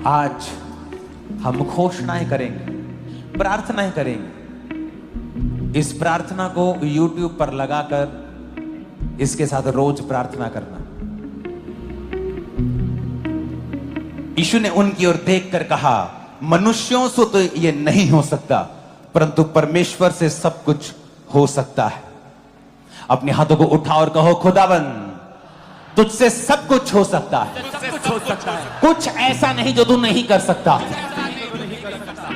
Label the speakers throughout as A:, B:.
A: आज हम घोषणाएं करेंगे, प्रार्थनाएं करेंगे। इस प्रार्थना को YouTube पर लगाकर इसके साथ रोज प्रार्थना करना। यीशु ने उनकी ओर देखकर कहा, मनुष्यों से तो ये नहीं हो सकता, परंतु परमेश्वर से सब कुछ हो सकता है। अपने हाथों को उठा और कहो, खुदाबंद तुझसे सब कुछ हो सकता है। कुछ ऐसा नहीं जो तू नहीं कर सकता,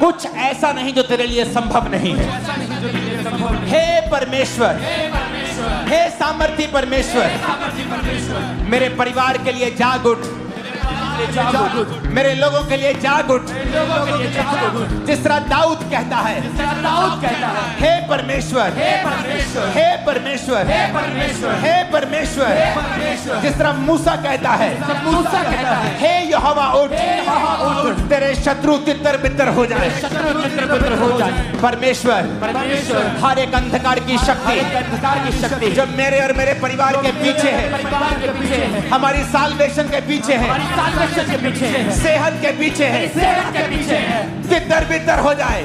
A: कुछ ऐसा नहीं जो तेरे लिए संभव नहीं है। हे परमेश्वर, हे सामर्थी परमेश्वर, मेरे परिवार के लिए जाग उठ, मेरे लोगों के लिए जाग उठ। जिस तरह दाऊद कहता है, हे परमेश्वर, हे परमेश्वर, हे परमेश्वर। जिस तरह मूसा कहता है, हे यहोवा उठ, तेरे शत्रु तितर बितर हो जाए। परमेश्वर, हर एक अंधकार की शक्ति जो मेरे और मेरे परिवार के पीछे है, हमारी साल्वेशन के पीछे है, सेहत के पीछे है, तितर बितर हो जाए।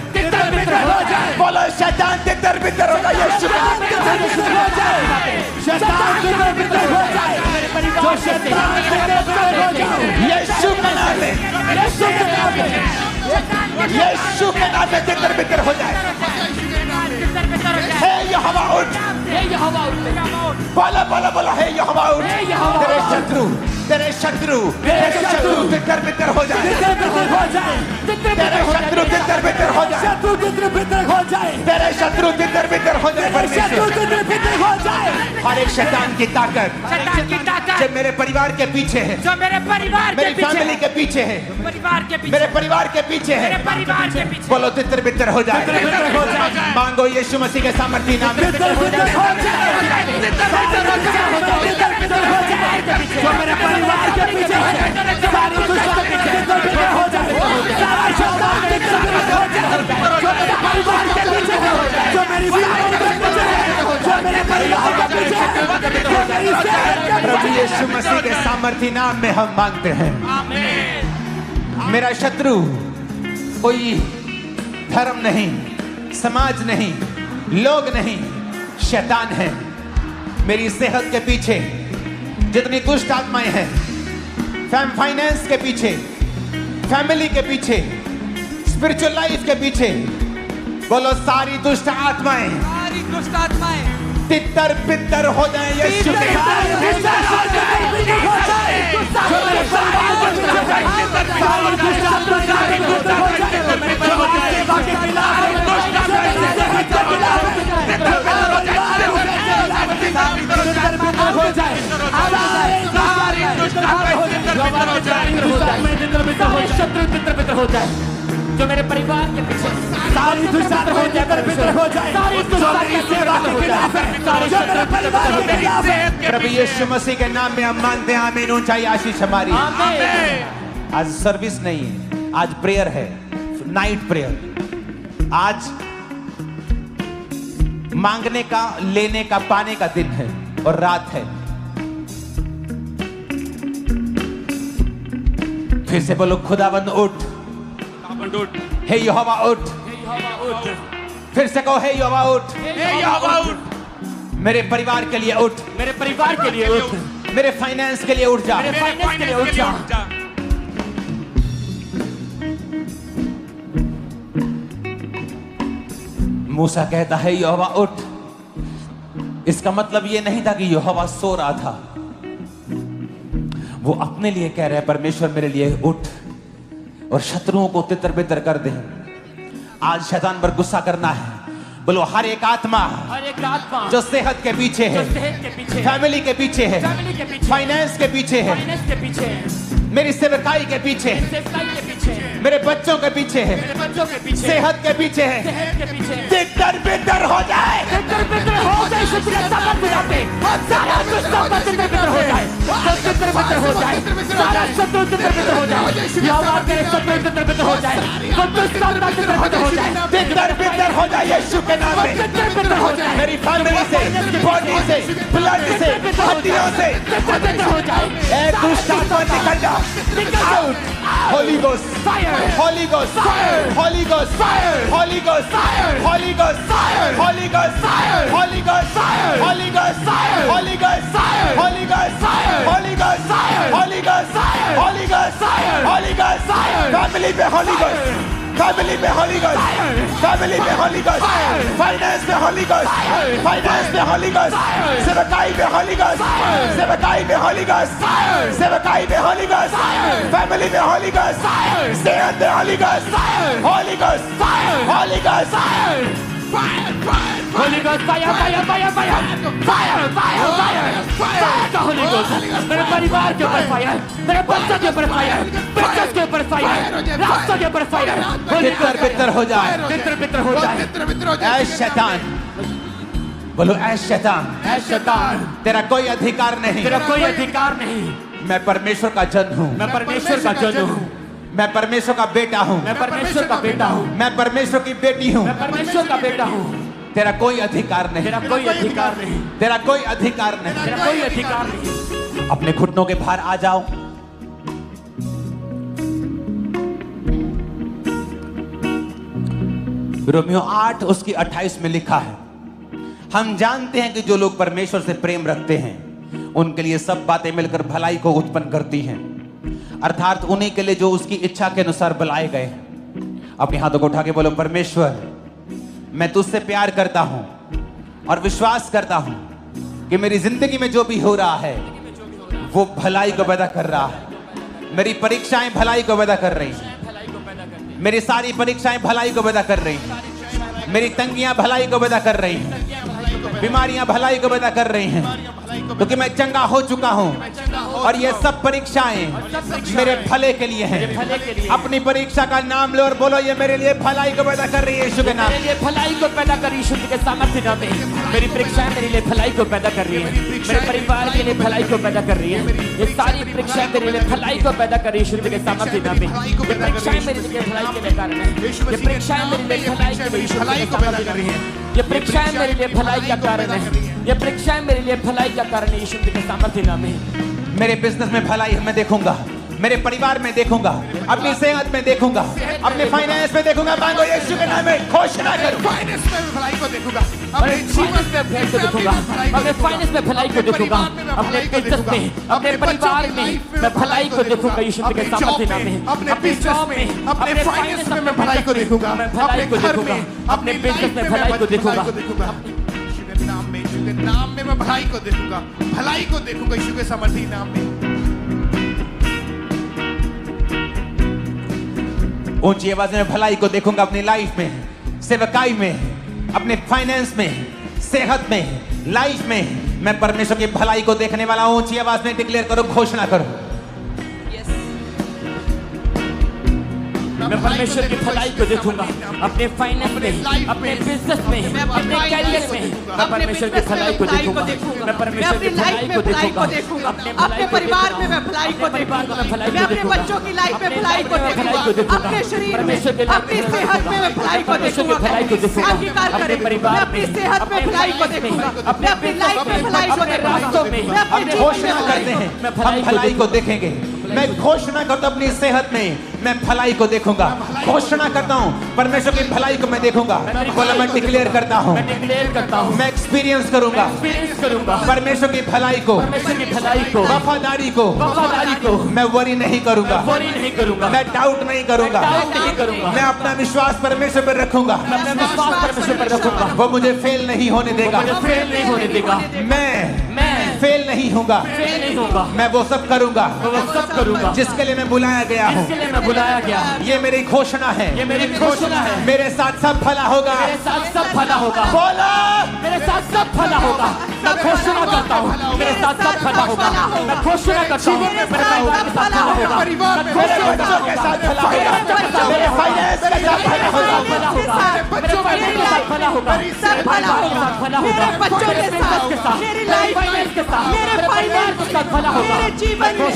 A: बोलो शैतान तितर बितर हो जाए। यीशु के नाम में, यीशु के नाम में तितर बितर हो जाए। हे यहोवा उठ, बोलो बोलो बोलो, हे यहोवा उठ। तेरे शत्रु तितर बितर हो जाए। तेरे शत्रु तितर बितर हो जाए। तेरे शत्रु तितर बितर हो जाए। हर एक शैतान की ताकत जो मेरे परिवार के पीछे है, मेरी फैमिली के पीछे है, मेरे परिवार के पीछे है, बोलो तितर बितर हो जाए। मांगो यीशु मसीह के सामर्थी नाम में। जो मेरे परिवार के पीछे है, सारी दुष्टता हो जाए। सारा शैतान हो जाए। जो मेरे परिवार के पीछे है, जो मेरी फैमिली के पीछे है, जो मेरे परिवार के पीछे है, प्रभु यीशु मसीह के सामर्थी नाम में हम मांगते हैं। मेरा शत्रु कोई धर्म नहीं, समाज नहीं, लोग नहीं, शैतान है। मेरी सेहत के पीछे जितनी दुष्ट आत्माएं हैं, फाइनेंस के पीछे, फैमिली के पीछे, स्पिरिचुअल लाइफ के पीछे, बोलो सारी दुष्ट आत्माएं तितर बितर हो जाए। यीशु के
B: हो जाए। जो मेरे परिवार के पीछे सारी दुष्टता हो जाए।
A: प्रभु यीशु मसीह के नाम में हम मांगते हैं। आमीन। ऊंचाई आशीष हमारी। आज सर्विस नहीं है, आज प्रेयर है, नाइट प्रेयर। आज मांगने का, लेने का, पाने का दिन है और रात है। फिर से बोलो, खुदाबंद उठ, हे यहोवा उठ। फिर से कहो, हे यहोवा उठ। मेरे परिवार के लिए उठ,
B: मेरे परिवार के लिए उठ,
A: मेरे फाइनेंस के लिए उठ जा,
B: मेरे फाइनेंस के लिए उठ जा।
A: मूसा कहता है, यहोवा उठ। इसका मतलब यह नहीं था कि यहोवा सो रहा था। वो अपने लिए कह रहे हैं, परमेश्वर मेरे लिए उठ और शत्रुओं को तितर बितर कर दे। आज शैतान पर गुस्सा करना है। बोलो, हर एक आत्मा जो सेहत के पीछे है, फैमिली के पीछे है, फाइनेंस के पीछे है, मेरी सेवकाई के पीछे है, मेरे बच्चों के पीछे है, सेहत के पीछे है, तितर बितर हो जाए। यीशु के नाम में मेरी फैमिली से, बॉडी से, ब्लड से, हड्डियों से दुष्ट आत्मा निकल जा। Holy Ghost,
B: Fire!
A: Holy Ghost,
B: Fire!
A: Holy Ghost,
B: Fire!
A: Holy Ghost,
B: Fire!
A: Holy Ghost,
B: Fire!
A: Holy Ghost,
B: Fire!
A: Holy Ghost,
B: Fire!
A: Holy Ghost,
B: Fire!
A: Holy Ghost,
B: Fire!
A: Holy Ghost,
B: Fire!
A: Holy Ghost,
B: Fire!
A: Holy Ghost,
B: Fire!
A: Holy Ghost,
B: Fire!
A: Holy Ghost,
B: Fire!
A: family पे Holy Ghost, family पे Holy Ghost,
B: Fire!
A: family पे Holy Ghost,
B: Fire!
A: finance पे Holy Ghost,
B: Fire!
A: finance पे Holy Ghost,
B: Fire!
A: सेवकाई पे Holy Ghost,
B: Fire!
A: सेवकाई पे Holy Ghost,
B: Fire!
A: सेवकाई पे Holy Ghost,
B: Fire!
A: family पे Holy Ghost,
B: Fire!
A: सेहत पे Holy Ghost,
B: Fire!
A: Holy Ghost,
B: Fire!
A: Holy Ghost,
B: Fire! Holy Ghost, fire, fire, fire, fire, fire, fire, fire, fire का Holy Ghost, मेरे परिवार के ऊपर फायर, मेरे बच्चों के ऊपर फायर, बिजनेस के ऊपर फायर, रास्तों के ऊपर फायर, Holy Ghost
A: बितर हो जाए,
B: बित्र हो जाए,
A: ऐ शैतान, बोलो ऐ शैतान,
B: ऐ शैतान,
A: तेरा कोई अधिकार नहीं,
B: तेरा कोई अधिकार नहीं,
A: मैं परमेश्वर का जन हूँ,
B: मैं परमेश्वर का जन हूँ,
A: मैं परमेश्वर का बेटा हूँ,
B: मैं परमेश्वर का बेटा हूँ,
A: मैं परमेश्वर की बेटी हूँ,
B: मैं परमेश्वर का बेटा हूँ,
A: तेरा कोई अधिकार नहीं,
B: तेरा कोई अधिकार नहीं,
A: तेरा कोई अधिकार नहीं।
B: तेरा कोई अधिकार नहीं।
A: अपने घुटनों के बाहर आ जाओ। रोमियो 8 उसकी 28 में लिखा है, हम जानते हैं कि जो लोग परमेश्वर से प्रेम रखते हैं उनके लिए सब बातें मिलकर भलाई को उत्पन्न करती हैं, अर्थात उन्हीं के लिए जो उसकी इच्छा के अनुसार बुलाए गए। अपने हाथों को उठा के बोलो, परमेश्वर मैं तुझसे प्यार करता हूं और विश्वास करता हूं कि मेरी जिंदगी में जो भी हो रहा है वो भलाई को पैदा कर रहा है। मेरी परीक्षाएं भलाई को पैदा कर रही हैं, मेरी सारी परीक्षाएं भलाई को पैदा कर रही हैं, मेरी तंगियां भलाई को पैदा कर रही हैं, बीमारियां भलाई को पैदा कर रही हैं, क्योंकि मैं चंगा हो चुका हूं और ये सब परीक्षाएं मेरे भले के लिए हैं। अपनी परीक्षा का नाम लो और बोलो, ये मेरे लिए भलाई को पैदा कर रही है यीशु के नाम।
B: मेरे लिए भलाई को पैदा कर रही है यीशु के सामर्थ्य नाम में। मेरी परीक्षाएं मेरे लिए भलाई को पैदा कर रही है, मेरे परिवार के लिए भलाई को पैदा कर रही है। ये सारी परीक्षाएं मेरे लिए भलाई को पैदा कर रही है यीशु के सामर्थ्य नाम में। ये परीक्षाएं मेरे लिए भलाई के लिए कारण है, ये परीक्षाएं मेरे लिए भलाई के लिए भलाई को पैदा कर रही है। ये परीक्षाएं मेरे लिए भलाई का कारण है, ये परीक्षाएं मेरे लिए भलाई का कारण है यीशु के सामर्थ्य नाम में।
A: मेरे बिजनेस में भलाई मैं देखूंगा, मेरे परिवार में देखूंगा, अपनी सेहत में देखूंगा, अपने फाइनेंस में देखूंगा। मांगो यीशु के नाम में, घोषणा करो।
C: फाइनेंस में भलाई को देखूंगा,
B: अपने जीवन में भलाई को देखूंगा, अपने फाइनेंस में भलाई को देखूंगा, अपने बिजनेस में, अपने परिवार में मैं भलाई को देखूंगा यीशु के सामर्थ्य नाम में।
C: अपने बिजनेस में, अपने फाइनेंस में मैं भलाई को देखूंगा,
B: मैं भलाई को देखूंगा, अपने बिजनेस में भलाई को देखूंगा।
C: यीशु के नाम में, यीशु के नाम में मैं भलाई को देखूंगा, भलाई को देखूंगा यीशु के सामर्थ्य नाम में।
A: ऊंची आवाज में भलाई को देखूंगा अपनी लाइफ में, सेवकाई में, अपने फाइनेंस में, सेहत में, लाइफ में मैं परमेश्वर की भलाई को देखने वाला हूं। ऊंची आवाज में डिक्लेयर करो, घोषणा करो।
B: मैं परमेश्वर की भलाई को देखूंगा, अपने फाइनेंस में, अपने बिजनेस में, अपने कैरियर में मैं परमेश्वर की भलाई को देखूंगा, मैं परमेश्वर की भलाई को देखूंगा,
D: अपने परिवार में मैं भलाई को देखूंगा, मैं अपने बच्चों की लाइफ में भलाई को देखूंगा, अपने शरीर में, अपनी सेहत में मैं भलाई को देखूंगा। अंगीकार करें, मैं अपनी सेहत में भलाई को देखूंगा, मैं अपनी लाइफ में भलाई को देखूंगा, मैं अपने
A: घोषणा करते हैं हम भलाई को देखेंगे। मैं घोषणा करता हूं अपनी सेहत में मैं भलाई को देखूंगा। घोषणा करता हूं परमेश्वर की भलाई को मैं देखूंगा। बोला, मैं डिक्लेयर करता हूं,
B: मैं डिक्लेयर करता हूं,
A: मैं एक्सपीरियंस करूंगा परमेश्वर की भलाई को,
B: परमेश्वर की भलाई को,
A: वफादारी को,
B: वफादारी को।
A: मैं वरी नहीं करूंगा,
B: वरी नहीं करूंगा,
A: मैं डाउट नहीं करूंगा,
B: डाउट नहीं करूंगा,
A: मैं अपना विश्वास परमेश्वर पर रखूंगा,
B: मैं अपना विश्वास परमेश्वर पर रखूंगा,
A: वो मुझे फेल नहीं होने देगा,
B: मुझे फेल नहीं होने देगा,
A: मैं फेल नहीं होगा,
B: फेल नहीं होगा,
A: मैं वो सब करूंगा
B: वो सब करूंगा
A: जिसके लिए मैं बुलाया गया हूँ।
B: जिसके लिए मैं बुलाया गया।
A: ये मेरी घोषणा है,
B: ये मेरी घोषणा है,
A: मेरे साथ सब भला होगा,
B: मेरे साथ सब भला होगा।
A: बोला,
B: मेरे साथ सब भला होगा। मैं घोषणा करता हूँ मेरे साथ सब भला होगा। मैं घोषणा करता हूँ मेरे परिवार के साथ भला होगा,
A: मेरे बच्चों के साथ भला होगा, मेरे फाइनेंस के साथ भला होगा।
C: मेरे बच्चों में
D: मेरी लाइफ
C: भला होगा।
D: सब भला होगा। मेरे बच्चों के साथ, मेरी लाइफ के साथ, मेरे फाइनेंस के साथ, मेरे जीवन में,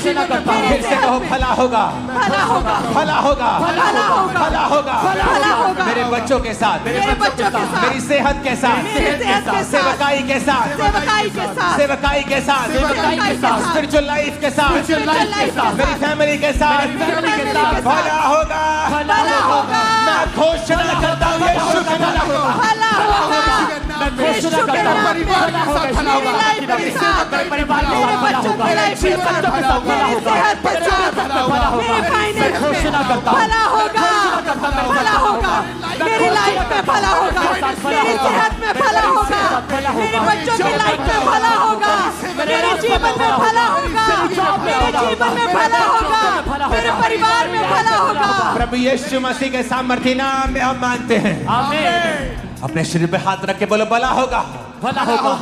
A: फिर से कहो भला होगा,
D: भला होगा,
A: भला होगा,
D: भला होगा,
A: भला होगा,
D: भला होगा।
A: मेरे बच्चों के साथ,
D: मेरे बच्चों के साथ,
A: मेरी सेहत के साथ,
D: मेरी सेहत के साथ,
A: सेवकाई के साथ,
D: सेवकाई के साथ,
A: सेवकाई के साथ,
D: सेवकाई के साथ,
A: स्पिरिचुअल लाइफ के साथ,
D: स्पिरिचुअल लाइफ के साथ,
A: मेरी फैमिली के साथ भला होगा,
D: भला होगा।
A: मैं घोषणा करता हूँ यीशु के नाम में
D: भला होगा।
B: घोषणा करता हूँ
C: परिवार के साथ भला होगा।
D: मेरी साथ,
B: परिवार के
D: मेरे
B: साथ भला
D: बच्चों
B: होगा।
D: के लाइफ के साथ,
B: बच्चों के साथ भला
D: मेरी
B: होगा।
D: सेहत के साथ
B: भला होगा।
D: मेरे फाइनेंस
B: घोषणा
D: में
B: करता हूँ।
D: भला होगा, भला होगा। मेरी लाइफ में भला होगा, मेरी सेहत में भला होगा, मेरे बच्चों की लाइफ में भला होगा, मेरे जीवन में भला होगा, मेरे जीवन में भला होगा, मेरे परिवार में भला होगा।
A: प्रभु यीशु मसीह के सामर्थ्य नाम में हम मानते हैं।
B: आमीन।
A: अपने शरीर पे हाथ रख के बोलो भला होगा,
B: भला होगा।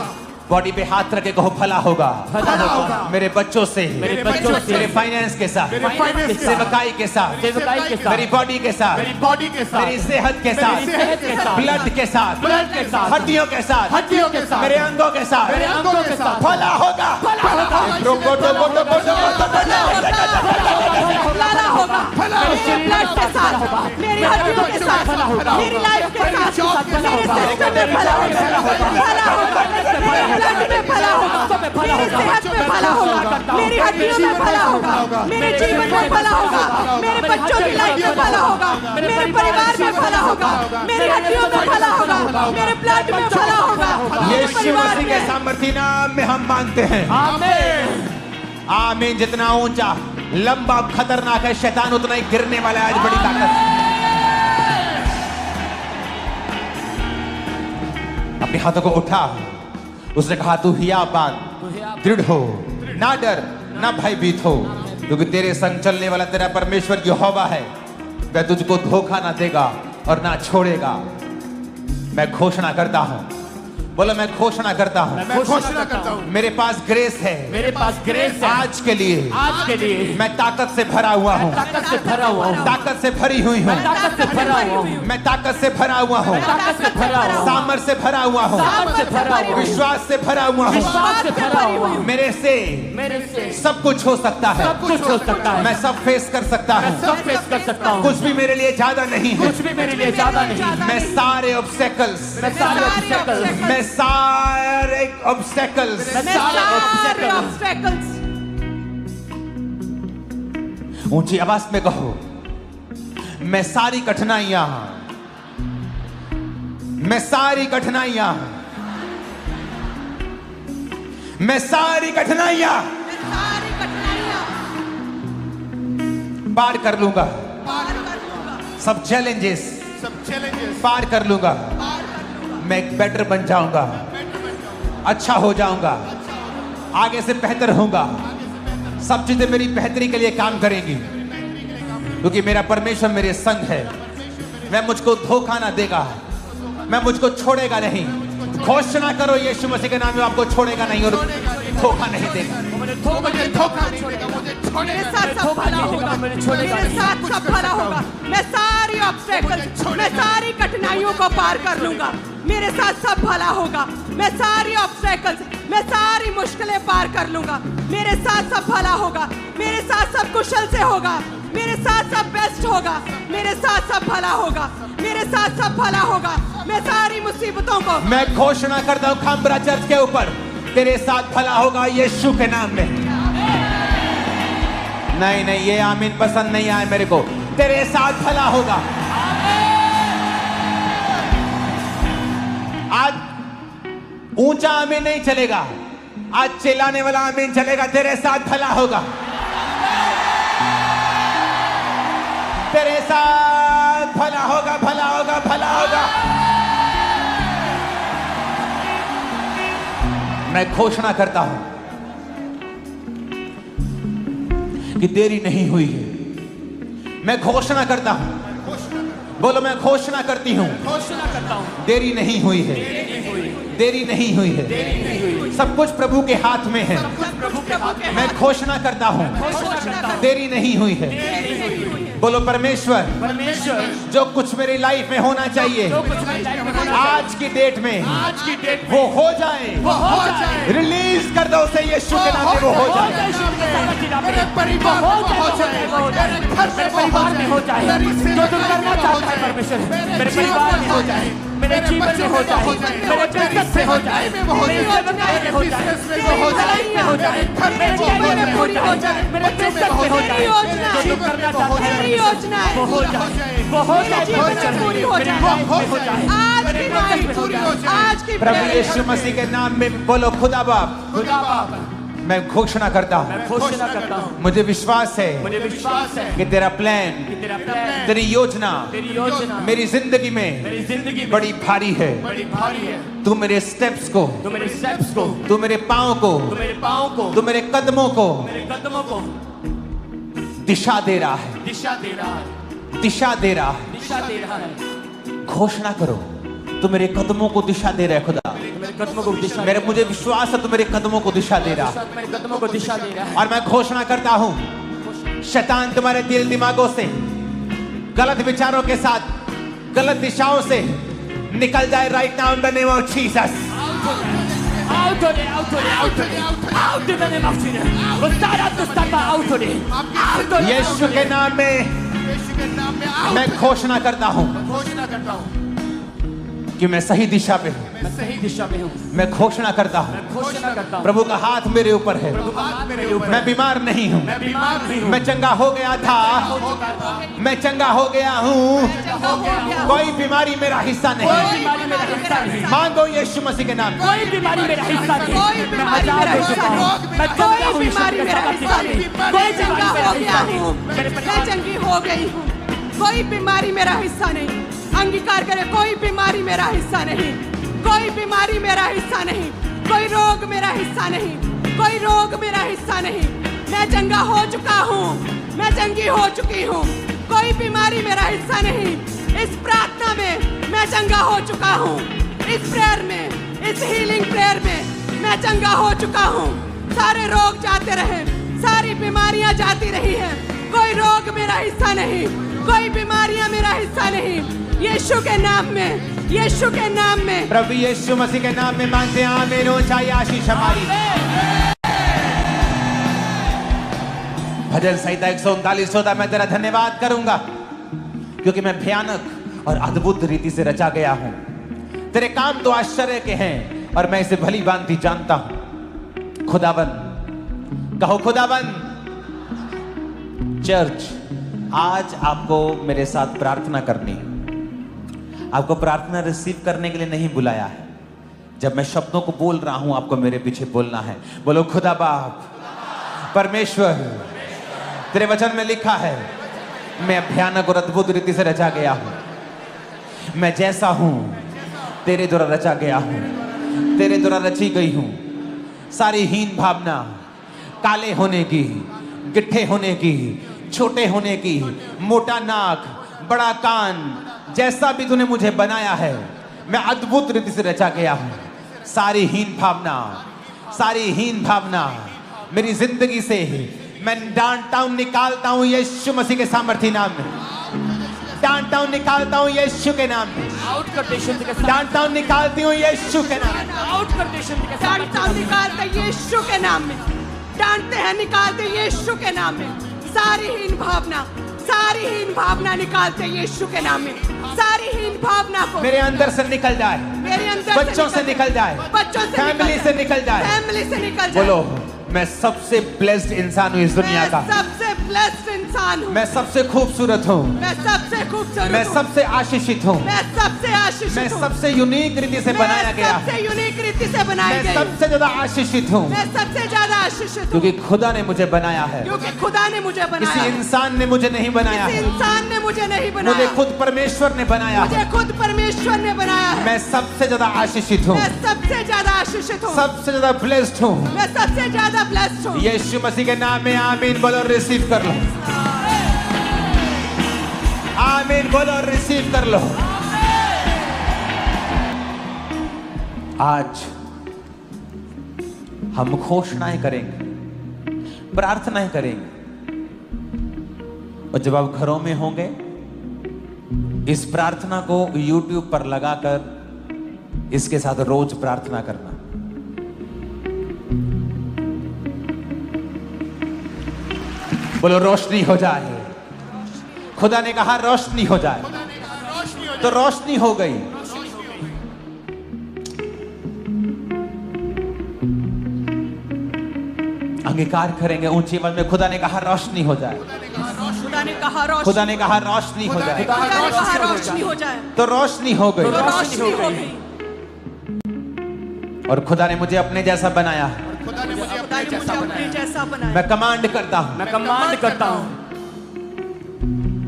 A: बॉडी पे हाथ रख के कहो भला होगा,
B: भला होगा।
A: मेरे बच्चों से,
B: मेरे बच्चों से,
A: मेरे फाइनेंस के साथ,
C: मेरे फाइनेंस के साथ,
A: सेवकाई के साथ,
B: सेवकाई के साथ,
A: मेरी बॉडी के साथ,
C: मेरी बॉडी के साथ,
A: मेरी सेहत के साथ,
C: मेरी सेहत के साथ,
A: ब्लड के साथ,
B: ब्लड के साथ,
A: हड्डियों के साथ,
C: हड्डियों के साथ,
A: मेरे अंगों के साथ,
C: मेरे अंगों के साथ
A: भला होगा,
C: भला होगा।
D: भला होगा, मेरे ब्लड के साथ, मेरी हड्डियों के साथ, मेरी लाइफ के साथ, मेरे सिस्टम में भला होगा, भला होगा, मेरे ब्लड में भला होगा, मेरी सेहत में भला होगा, मेरी हड्डियों में भला होगा, मेरे जीवन में भला होगा, मेरे बच्चों की लाइफ में भला होगा, मेरे परिवार में भला होगा, मेरी हड्डियों में भला होगा, मेरे ब्लड में भला होगा, मेरे
A: यीशु
D: परिवार
A: मसीह के
D: में।
A: सामर्थ्य नाम में हम मांगते हैं।
B: आमीन।
A: आमीन। जितना ऊंचा, लंबा, खतरनाक है शैतान, उतना ही गिरने वाला है। आज बड़ी ताकत। अपने हाथों को उठा, उसने कहा तू हियाबान दृढ़ हो, ना डर ना भयभीत हो, क्योंकि तेरे संग चलने वाला तेरा परमेश्वर यहोवा है। वह तुझको धोखा ना देगा और ना छोड़ेगा। मैं घोषणा करता हूं, बोलो मैं घोषणा करता हूं,
C: मैं घोषणा करता हूँ
A: मेरे पास ग्रेस है,
B: मेरे पास ग्रेस है
A: आज के लिए।
B: आज के लिए।
A: मैं ताकत से भरा हुआ हूँ,
B: ताकत से भरा हुआ हूँ।
A: ताकत से भरी हुई हूँ,
B: ताकत से भरा हुआ हूँ।
A: मैं ताकत से भरा हुआ हूँ,
B: ताकत से भरा हुआ हूँ।
A: सामर्थ से भरा हुआ हूँ,
B: सामर्थ से भरा हुआ हूँ।
A: विश्वास से भरा हुआ हूँ।
B: विश्वास से भरा हुआ हूँ।
A: मेरे से
B: मेरे से
A: सब कुछ हो सकता है,
B: सब कुछ हो सकता है।
A: मैं सब फेस कर सकता
B: मैं
A: हूँ।
B: सब फेस कर सकता हूँ।
A: कुछ भी मेरे लिए ज्यादा नहीं है।
B: कुछ भी मेरे लिए ज्यादा नहीं।
A: मैं सारे ऑब्स्टेकल्स,
B: मैं सारे obstacles,
A: मैं सारे ऑब्स्टेकल्स,
B: मैं सारे obstacles,
A: ऊंची आवाज में कहो, मैं सारी कठिनाइयां, मैं सारी कठिनाइयां, मैं सारी कठिनाइयां
D: सारी कठिनाइयां
A: पार कर लूंगा।
D: पार कर लूंगा,
A: सब चैलेंजेस
C: सब चैलेंजेस
A: पार कर लूंगा।
D: पार कर लूंगा,
A: मैं एक बेटर बन जाऊंगा, अच्छा हो जाऊंगा, आगे से बेहतर होऊंगा। सब चीजें मेरी बेहतरी के लिए काम करेंगी, क्योंकि मेरा परमेश्वर मेरे संग है। मैं मुझको धोखा ना देगा, मैं मुझको छोड़ेगा नहीं। घोषणा करो यीशु मसीह के नाम में, आपको छोड़ेगा नहीं और धोखा नहीं देगा।
C: मुझे धोखा नहीं देगा, मुझे
D: मेरे
C: छोड़ेगा
D: साथ सब भला होगा, मेरे साथ सब भला होगा। मैं सारी ऑब्स्टेकल्स, मैं सारी कठिनाइयों को पार कर लूंगा। मेरे साथ सब भला होगा। मैं सारी ऑब्स्टेकल्स, मैं सारी मुश्किलें पार कर लूंगा। मेरे साथ सब भला होगा, मेरे साथ सब कुशल से होगा, मेरे साथ सब बेस्ट होगा, मेरे साथ सब भला होगा, मेरे साथ सब भला होगा। मैं सारी मुसीबतों को,
A: मैं घोषणा करता हूं खामबरा चर्च के ऊपर, तेरे साथ भला होगा यीशु के नाम में। नहीं नहीं, ये आमीन पसंद नहीं आए मेरे को। तेरे साथ भला होगा। आज ऊंचा आमीन नहीं चलेगा, आज चिल्लाने वाला आमीन चलेगा। तेरे साथ भला होगा, तेरे साथ भला होगा, भला होगा, भला होगा। मैं घोषणा करता हूं कि देरी नहीं हुई है। मैं घोषणा करता हूं, बोलो मैं घोषणा करती हूं,
B: घोषणा करता हूँ।
A: देरी नहीं हुई है, देरी नहीं हुई है। सब कुछ प्रभु के हाथ में है।
B: प्रभु के हाथ में।
A: मैं घोषणा करता हूं,
B: घोषणा करता हूँ।
A: देरी नहीं हुई है। बोलो परमेश्वर,
B: परमेश्वर
A: जो कुछ मेरी लाइफ में होना चाहिए
B: जो कुछ मेरी लाइफ में होना
A: आज की डेट में
C: आज की डेट
A: वो हो जाए,
C: वो हो जाए।
A: रिलीज कर दो उसे यीशु के नाम में वो हो जाए।
C: मेरे परिवार में वो हो जाए, मेरे घर में वो
B: परिवार में हो जाए,
C: मेरी
B: जो
C: सेवा
B: तुम करना चाहता है परमेश्वर मेरे परिवार में हो जाए, मेरे जीवन में हो जाए, मेरे बिजनेस में हो जाए, मेरे सेवकाई में हो जाए, मेरे भलाई में हो जाए, मेरे जीवन में पूरी हो जाए, मेरे बिजनेस में हो जाए, जो तुम करना चाहता है
D: मेरी योजना है
B: वो हो जाए, वो हो जाए
D: जीवन में पूरी हो
B: मेरी
D: जाए।
B: लाइफ में हो जाए,
D: आज
B: मेरे
D: की
B: बिजनेस में हो
D: नाइट,
B: जाए।
D: आज की
A: प्रभु
D: prayer,
A: यीशु मसीह के नाम में बोलो खुदा बाप,
B: खुदा बाप
A: मैं घोषणा करता हूँ,
B: मैं घोषणा करता हूँ,
A: मुझे विश्वास है
B: मुझे विश्वास है
A: कि तेरा प्लान,
B: कि तेरा प्लान,
A: तेरी योजना
B: तेरी योजना
A: मेरी जिंदगी में
B: मेरी जिंदगी में
A: बड़ी भारी है।
B: बड़ी भारी है।
A: तू मेरे स्टेप्स को,
B: तू मेरे स्टेप्स को,
A: तू मेरे पाँव को,
B: तू मेरे पाँव को,
A: तू मेरे कदमों को
B: मेरे कदमों को
A: दिशा दे रहा है,
B: दिशा दे रहा है,
A: दिशा दे रहा है।
B: दिशा दे रहा है।
A: घोषणा करो, तू मेरे कदमों को दिशा दे रहा है खुदा।
B: तू मेरे कदमों को दिशा
A: मेरे मुझे विश्वास है तू मेरे कदमों को दिशा दे रहा है।
B: मेरे कदमों को दिशा दे रहा है।
A: और मैं घोषणा करता हूँ शैतान तुम्हारे दिल दिमागों से, गलत विचारों के साथ, गलत दिशाओं से निकल जाए right now in the name of Jesus.
B: Out of it, out of it, out of it, out in the name of Jesus. वो सारा दुष्टता out of it, out of it,
A: यीशु के नाम में
C: यीशु के नाम में
A: मैं घोषणा करता हूँ
C: घोषणा करता हूँ
A: कि मैं सही दिशा पे हूँ।
B: मैं सही दिशा में हूँ।
A: मैं घोषणा करता हूँ
B: मैं घोषणा करता हूँ।
A: प्रभु का हाथ मेरे ऊपर है।
B: प्रभु का हाथ मेरे ऊपर।
A: मैं बीमार नहीं हूँ,
B: मैं बीमार नहीं हूँ।
A: मैं चंगा हो गया था, मैं चंगा हो गया हूँ। कोई बीमारी मेरा हिस्सा
B: कोई
A: नहीं।
B: बीमारी मेरा हिस्सा नहीं।
A: मांगो यीशु मसीह के नाम।
B: कोई बीमारी मेरा हिस्सा नहीं।
D: कोई
B: मैं
D: बीमारी
B: आजाद
D: मेरा
B: हो चुका
D: हिस्सा
B: हूँ।
D: नहीं।
B: मैं चंगा
D: कोई
B: हूँ यीशु
D: बीमारी
B: के
D: मेरा
B: साथ
D: हिस्सा
B: नहीं।
D: नहीं।
B: कोई
D: मैं
B: बीमारी
D: चंगा
B: मेरा
D: हो गया
B: हिस्सा नहीं।
D: हूँ,
B: मेरे
D: मैं
B: परिवार
D: चंगी हो गई हूँ। कोई बीमारी मेरा हिस्सा नहीं। अंगीकार करे, कोई बीमारी मेरा हिस्सा नहीं, कोई बीमारी मेरा हिस्सा नहीं, कोई रोग मेरा हिस्सा नहीं, कोई रोग मेरा हिस्सा नहीं। मैं चंगा हो चुका हूँ, मैं चंगी हो चुकी हूँ। कोई बीमारी मेरा हिस्सा नहीं। इस प्रार्थना में मैं चंगा हो चुका हूँ। इस प्रेयर में, इस हीलिंग प्रेयर में मैं चंगा हो चुका हूँ। सारे रोग जाते रहे, सारी बीमारियां जाती रही हैं। कोई रोग मेरा हिस्सा नहीं, कोई बीमारियां मेरा हिस्सा नहीं। यीशु के नाम में, यीशु के नाम में,
A: प्रभु यीशु मसीह के नाम में मांगते हैं आमीन। हो चाहिए आशीष हमारी। भजन संहिता 139 होता, मैं तेरा धन्यवाद करूंगा क्योंकि मैं भयानक और अद्भुत रीति से रचा गया हूं। तेरे काम तो आश्चर्य के हैं और मैं इसे भली भांति जानता हूं। खुदावन, कहो खुदावन। चर्च, आज आपको मेरे साथ प्रार्थना करनी है। आपको प्रार्थना रिसीव करने के लिए नहीं बुलाया है। जब मैं शब्दों को बोल रहा हूं, आपको मेरे पीछे बोलना है। बोलो खुदा बाप, परमेश्वर, तेरे वचन में लिखा है मैं भयानक और अद्भुत रीति से रचा गया हूं। मैं जैसा हूं तेरे द्वारा रचा गया हूं, तेरे द्वारा रची गई हूं। सारी हीन भावना, काले होने की, गिट्ठे होने की, छोटे होने की, मोटा नाक, बड़ा कान, जैसा भी तूने मुझे बनाया है, मैं अद्भुत रीति से रचा गया हूं। सारी हीन भावना, सारी हीन भावना मेरी जिंदगी से मैं डांटता हूं, निकालता हूं यीशु मसीह के सामर्थी नाम में। डांटता हूं, निकालता हूं यीशु के नाम में।
B: आउट कर दे यीशु के साथ।
A: डांटता हूं, निकालती हूं यीशु के नाम में।
B: आउट कर दे यीशु के साथ।
D: डांटते हैं, निकालते यीशु के नाम में। डांटते हैं, निकालते यीशु के नाम में। सारी हीन भावना, सारी हीन भावना निकालते यीशु के नाम में। सारी हीन भावना को
A: मेरे अंदर से निकल जाए,
D: मेरे अंदर
A: बच्चों से निकल जाए,
D: बच्चों से
A: फैमिली से निकल जाए।
D: फैमिली से निकल जाए।
A: बोलो, मैं सबसे ब्लेस्ड इंसान हूं इस दुनिया का।
D: मैं सबसे ब्लेस्ड इंसान हूँ।
A: मैं सबसे खूबसूरत हूं।
D: मैं सबसे खूबसूरत
A: मैं
D: हूँ।
A: सबसे आशीषित हूं।
D: मैं सबसे आशीषित
A: मैं
D: हूँ।
A: सबसे यूनिक रीति से बनाया गया हूं।
D: सबसे यूनिक रीति से बनाई
A: मैं
D: गई।
A: सबसे ज्यादा आशीषित हूं
D: मैं सबसे ज्यादा आशीषित हूँ
A: क्योंकि खुदा ने मुझे बनाया है।
D: क्योंकि खुदा ने मुझे बनाया।
A: किसी इंसान ने मुझे नहीं बनाया
D: किसी
A: है,
D: इंसान ने मुझे नहीं बनाया।
A: मुझे खुद परमेश्वर ने बनाया
D: मुझे
A: है।
D: खुद परमेश्वर ने बनाया है।
A: मैं सबसे ज्यादा आशीषित हूं,
D: मैं सबसे ज्यादा आशीषित हूँ।
A: सबसे ज्यादा ब्लेस्ड हूं।
D: मैं सबसे ज्यादा ब्लेस्ड हूँ।
A: यीशु मसीह के नाम में आमीन बोलो, रिसीव कर लो। आमीन बोलो, रिसीव कर लो। आज हम घोषणाएं करेंगे, प्रार्थनाएं करेंगे। और जब आप घरों में होंगे, इस प्रार्थना को YouTube पर लगाकर इसके साथ रोज प्रार्थना करना। बोलो रोशनी हो जाए। खुदा ने कहा रोशनी हो जाए, तो रोशनी हो गई। अंगीकार करेंगे ऊंची आवाज में, खुदा ने कहा रोशनी हो जाए।
D: खुदा ने कहा रोशनी,
A: खुदा ने कहा रोशनी हो जाए,
D: खुदा ने कहा रोशनी हो जाए,
A: तो रोशनी हो गई।
D: तो रोशनी हो गई।
A: और खुदा ने मुझे अपने जैसा बनाया है।
C: खुदा ने मुझे
D: खुदा
C: अपने
D: ने मुझे
C: जैसा
D: अपने
C: बनाया।
D: जैसा बनाया।
A: मैं कमांड करता हूं,
B: मैं कमांड करता हूँ,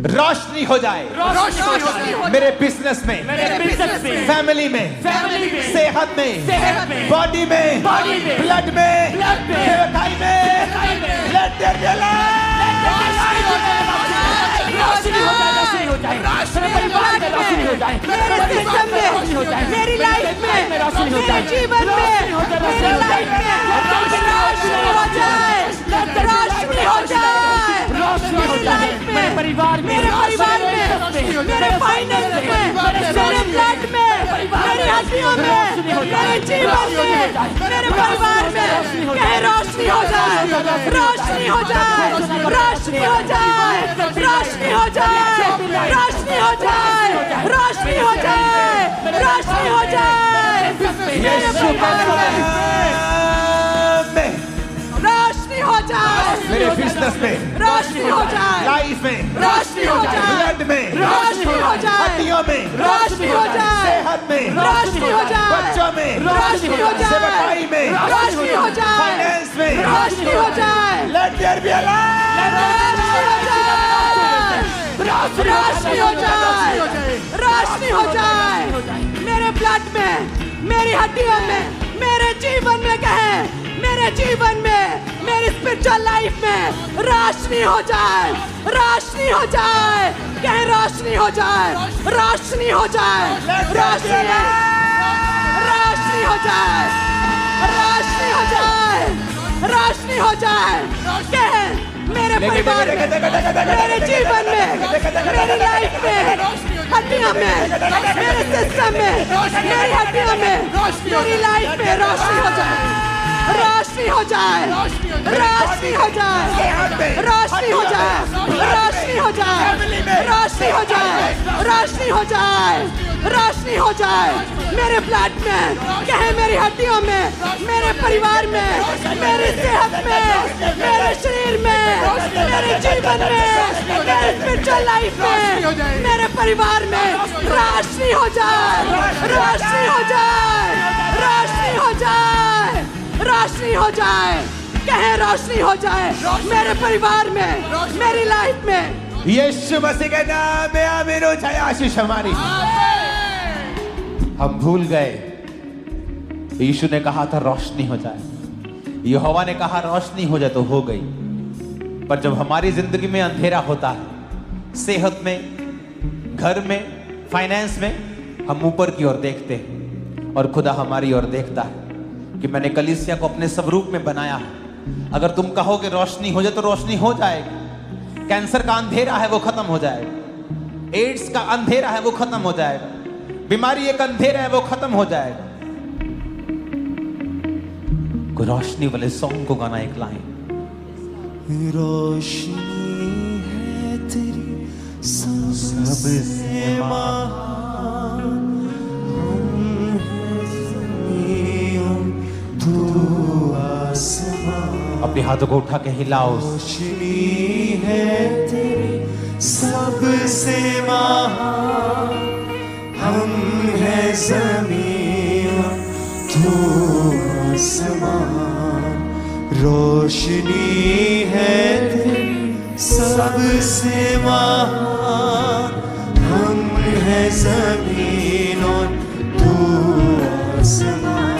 A: रोशनी हो जाए
C: रोशनी हो
A: मेरे बिजनेस में,
B: मेरे बिजनेस में,
A: फैमिली में,
B: फैमिली में,
A: सेहत में,
B: सेहत में,
A: बॉडी में,
B: बॉडी में,
A: ब्लड में,
B: ब्लड में,
A: सेवकाई में, लेट देयर बी
B: रोशनी हो जाए, रोशनी हो जाए, मेरे परिवार में रोशनी हो जाए,
D: मेरे सिस्टम में, मेरी लाइफ में, मेरे जीवन में, मेरी लाइफ में रोशनी हो जाए, रोशनी हो जाए,
B: रोशनी हो जाए, मेरे परिवार में,
D: मेरे परिवार में, मेरे फाइनेंस में, मेरे ब्लड में, मेरी हड्डियों में, मेरे जीवन में, मेरे परिवार में कहीं रोशनी हो जाए, रोशनी हो जाए, रोशनी हो जाए, रोशनी हो जाए, रोशनी हो जाए, रोशनी हो जाए, रोशनी हो जाए, मेरे परिवार में रोशनी हो जाए,
A: मेरे बिजनेस में,
D: रोशनी हो जाए,
A: लाइफ में,
D: रोशनी हो जाए,
A: ब्लड में,
D: रोशनी हो जाए,
A: हड्डियों में,
D: रोशनी हो जाए,
A: सेहत में,
D: रोशनी हो जाए,
A: बच्चों में,
D: रोशनी हो जाए,
A: सेवकाई में,
D: रोशनी हो जाए,
A: फाइनेंस में,
D: रोशनी हो जाए,
A: लेट देयर बी
D: रोशनी हो जाए, रोशनी हो जाए, मेरे ब्लड में, मेरी हड्डियों में, मेरे जीवन में कहे, मेरे जीवन में, मेरी स्पिरिचुअल लाइफ में रोशनी हो जाए, रोशनी हो जाए, कहे रोशनी हो जाए, रोशनी हो जाए, रोशनी रोशनी हो जाए, रोशनी हो जाए, रोशनी हो जाए, कहे मेरे परिवार में, मेरे जीवन में, मेरी लाइफ में, हड्डियों में, मेरे सिस्टम में, मेरी हड्डियों में, मेरी लाइफ में रोशनी हो जाए, रोशनी हो जाए, रोशनी हो जाए, रोशनी हो जाए, रोशनी हो जाए, रोशनी हो जाए, रोशनी हो जाए, रोशनी हो जाए, मेरे ब्लड में, कहे मेरी हड्डियों में, मेरे परिवार में, मेरी सेहत में, मेरे शरीर में, मेरे जीवन में, मेरे स्पिरिचुअल लाइफ में, मेरे परिवार में रोशनी हो जाए, रोशनी हो जाए, रोशनी हो जाए, रोशनी हो जाए, कहे रोशनी हो जाए, मेरे परिवार में, मेरी लाइफ में,
A: यीशु मसीह के नाम में आमीन हो जाए। आशीष हमारी। हम भूल गए यीशु ने कहा था रोशनी हो जाए, यहोवा ने कहा रोशनी हो जाए, तो हो गई। पर जब हमारी जिंदगी में अंधेरा होता है, सेहत में, घर में, फाइनेंस में, हम ऊपर की ओर देखते हैं और खुदा हमारी ओर देखता है कि मैंने कलीसिया को अपने स्वरूप में बनाया है। अगर तुम कहोगे रोशनी हो जाए, तो रोशनी हो जाएगी। कैंसर का अंधेरा है वो खत्म हो जाएगा, एड्स का अंधेरा है वो खत्म हो जाएगा, बीमारी एक अंधेरा है वो खत्म हो जाएगा। कोई रोशनी वाले सॉन्ग को गाना एक लाइन।
E: रोशनी है तेरी सबसे महान, हम हैं ज़मीन, तू आसमान।
A: अपने हाथों को उठा के हिलाओ।
E: रोशनी है तेरी सबसे महान, हम हैं ज़मीन, तू आसमान। रोशनी है तेरी सबसे महान, हम हैं ज़मीन और तू आसमान।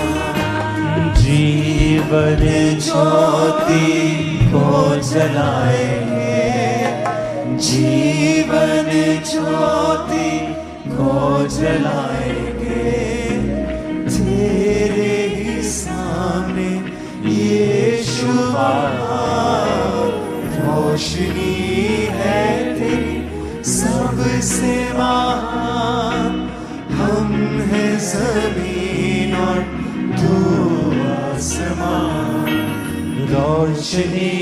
E: जीवन ज्योति को जलाएंगे, जीवन ज्योति को जलाएंगे, तेरे ही सामने यीशु आया। रोशनी है सबसे महान हम हैं जमीन और तू आसमान, रोशनी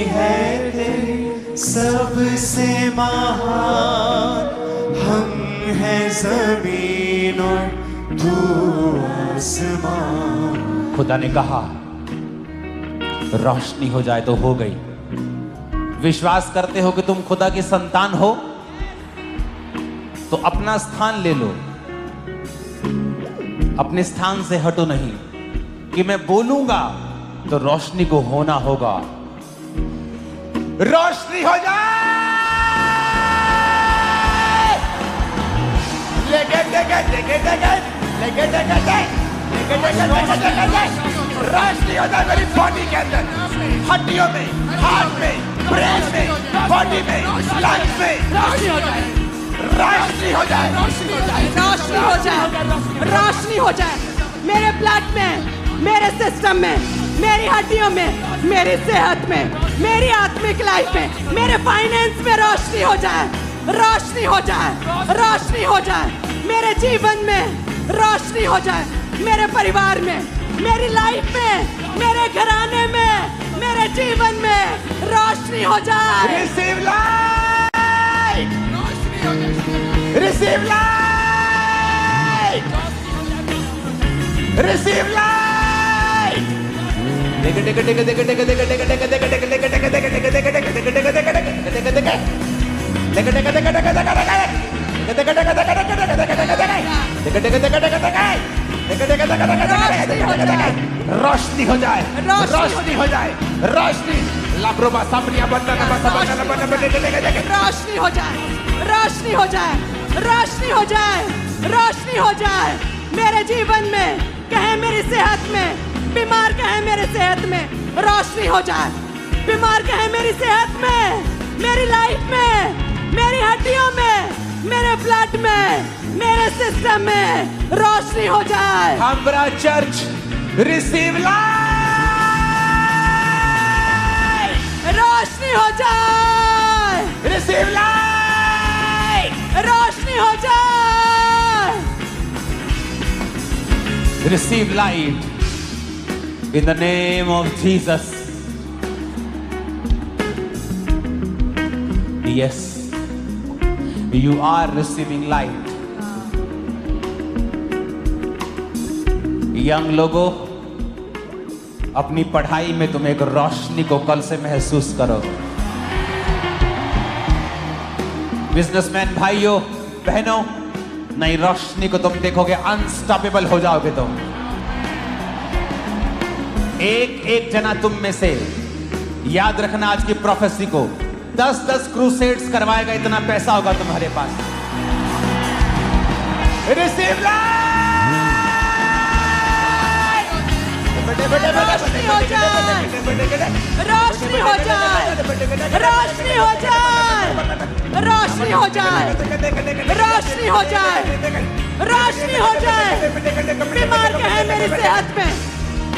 E: है तेरी सबसे महान हम हैं जमीन और तू आसमान।
A: खुदा ने कहा रोशनी हो जाए तो हो गई। विश्वास करते हो कि तुम खुदा की संतान हो तो अपना स्थान ले लो, अपने स्थान से हटो नहीं कि मैं बोलूंगा तो रोशनी को होना होगा। रोशनी हो जाए, रोशनी हो जाए मेरी बॉडी के अंदर, हड्डियों में, हार्ट में, ब्रेन में, बॉडी में, लंग्स में, रोशनी हो जाए, रोशनी हो जाए, रोशनी हो जाए,
D: रोशनी हो जाए, रोशनी हो जाए मेरे ब्लड में, मेरे सिस्टम में, मेरी हड्डियों में, मेरी सेहत में, मेरी आत्मिक लाइफ में, मेरे फाइनेंस में रोशनी हो जाए, रोशनी हो जाए, रोशनी हो जाए मेरे जीवन में, रोशनी हो जाए मेरे परिवार में, मेरी लाइफ में, मेरे घराने में, मेरे जीवन में रोशनी हो जाए।
A: Receive light, receive light, receive light. रोशनी हो जाए, रोशनी हो जाए, रोशनी लाब्रोबा सामरिया बनना
D: रोशनी हो जाए, रोशनी हो जाए, रोशनी हो जाए, रोशनी हो जाए मेरे जीवन में, कहे मेरी सेहत में, बीमार कहे मेरे सेहत में रोशनी हो जाए, बीमार कहे मेरी सेहत में, मेरी लाइफ में, मेरी हड्डियों में, मेरे ब्लड में, मेरे सिस्टम में रोशनी हो जाए।
A: हमारा चर्च रिसीव लाइट,
D: रोशनी हो जाए,
A: रिसीव लाइट,
D: रोशनी हो जाए।
A: receive light in the name of Jesus. Yes, you are receiving light. Young लोगों, अपनी पढ़ाई में तुम एक रोशनी को कल से महसूस करो। बिजनेसमैन भाइयों बहनों, नई रोशनी को तुम देखोगे, अनस्टॉपेबल हो जाओगे तुम। एक एक जना तुम में से, याद रखना आज की प्रोफेसी को, 10-10 क्रूसेड्स करवाएगा, इतना पैसा होगा तुम्हारे पास। रिसीव
D: रोशनी हो जाए, रोशनी हो जाए, रोशनी हो जाए, रोशनी हो जाए, रोशनी हो जाए, रोशनी हो जाए। बीमार कहे मेरी सेहत में,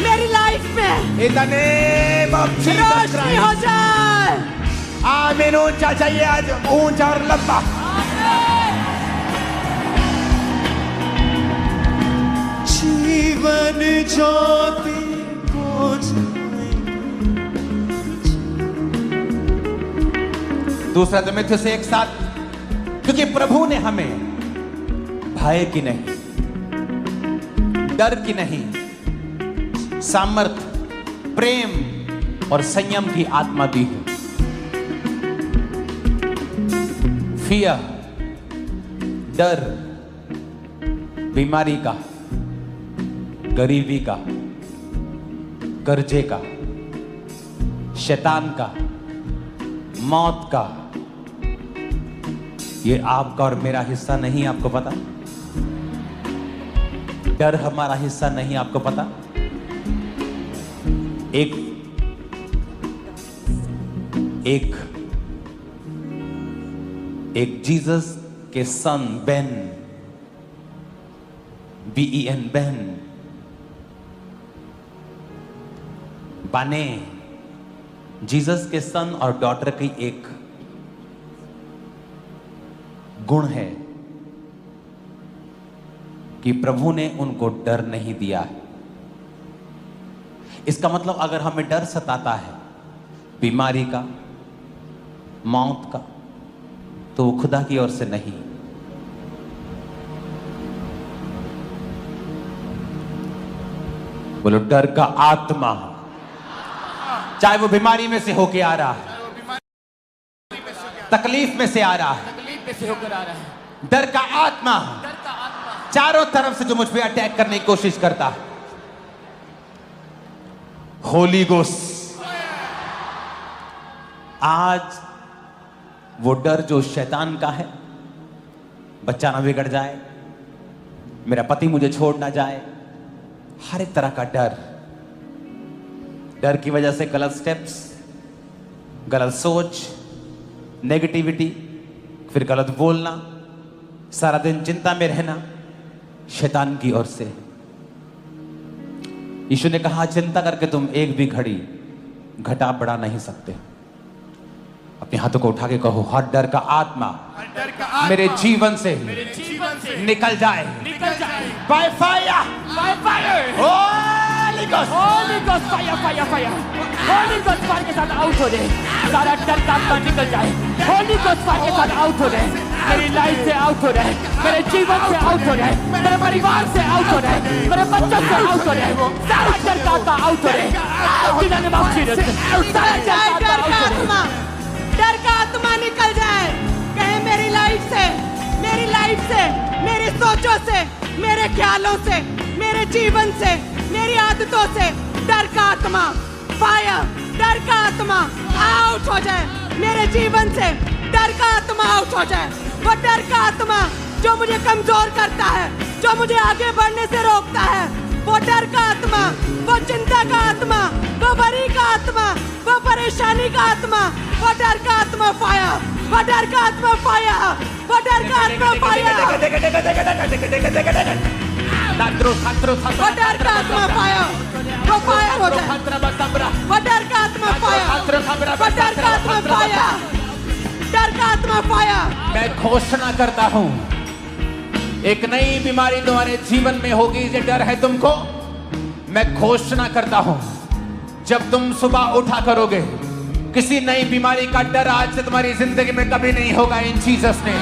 D: मेरी लाइफ में
A: In the name of Jesus
D: रोशनी हो
A: Christ.
D: जाए।
A: आमीन। ऊंचा चाहिए आज, ऊंचा और लंबा।
E: जीवन ज्योति को
A: दूसरा तिमुथियुस से एक साथ, क्योंकि प्रभु ने हमें भय की नहीं, डर की नहीं, सामर्थ, प्रेम और संयम की आत्मा दी है। फियर, डर, बीमारी का, गरीबी का, कर्जे का, शैतान का, मौत का, ये आपका और मेरा हिस्सा नहीं, आपको पता? डर हमारा हिस्सा नहीं, आपको पता? एक जीसस के सन बेन, BEN बेन, बाने, जीसस के सन और डॉटर की एक गुण है कि प्रभु ने उनको डर नहीं दिया है। इसका मतलब अगर हमें डर सताता है बीमारी का, मौत का, तो वो खुदा की ओर से नहीं। बोलो डर का आत्मा, चाहे वो बीमारी में से होके आ रहा है, तकलीफ में से आ रहा है,
B: तकलीफ में से होकर आ रहा है,
A: डर का आत्मा
B: डर का आत्मा
A: चारों तरफ से जो मुझ पे अटैक करने की कोशिश करता है। होली गोस्ट आज वो डर जो शैतान का है, बच्चा ना बिगड़ जाए, मेरा पति मुझे छोड़ ना जाए, हर एक तरह का डर, डर की वजह से गलत स्टेप्स, गलत सोच, नेगेटिविटी, फिर गलत बोलना, सारा दिन चिंता में रहना, शैतान की ओर से। यीशु ने कहा चिंता करके तुम एक भी घड़ी घटा बढ़ा नहीं सकते। अपने हाथों को उठा के कहो हर डर का आत्मा
C: डर का आत्मा
A: मेरे जीवन से
B: जीवन से
A: निकल जाए
B: निकल जाए
A: by fire.
B: By fire.
A: Holi ghost,
B: Holi ghost fire fire fire, Holi ghost fire के साथ आउट हो जाए, सारा डर का आत्मा निकल जाए, होली गोस्ट फायर के साथ आउट हो जाए, मेरी लाइफ से आउट हो जाए, मेरे जीवन से आउट हो जाए, मेरे परिवार से आउट हो जाए, मेरे बच्चों से आउट हो जाए, सारा डर का आत्मा आउट हो जाए, जिन्होंने माफ किया सारा
D: डर का आत्मा, डर का आत्मा निकल जाए। कहे मेरी लाइफ से, मेरी लाइफ से, मेरी सोचों से, मेरे ख्यालों से, मेरे जीवन से, मेरी आदतों से डर का आत्मा फायर, डर का आत्मा आउट हो जाए, मेरे जीवन से डर का आत्मा आउट हो जाए। वो डर का आत्मा जो मुझे कमजोर करता है, जो मुझे आगे बढ़ने से रोकता है, वो डर का आत्मा, वो चिंता का आत्मा, वो वरी का आत्मा, वो परेशानी का आत्मा, वो डर का आत्मा फायर, वो डर का आत्मा फायर, वो डर का आत्मा फायर, वो डर का आत्मा फायर, वो फायर हो जाए, वो डर का आत्मा फायर, वो डर का आत्मा फायर, डर का आत्मा फायर।
A: मैं घोषणा करता हूं एक नई बीमारी तुम्हारे जीवन में होगी, ये डर है तुमको। मैं घोषणा करता हूं जब तुम सुबह उठा करोगे, किसी नई बीमारी का डर आज से तुम्हारी जिंदगी में कभी नहीं होगा इन जीसस ने।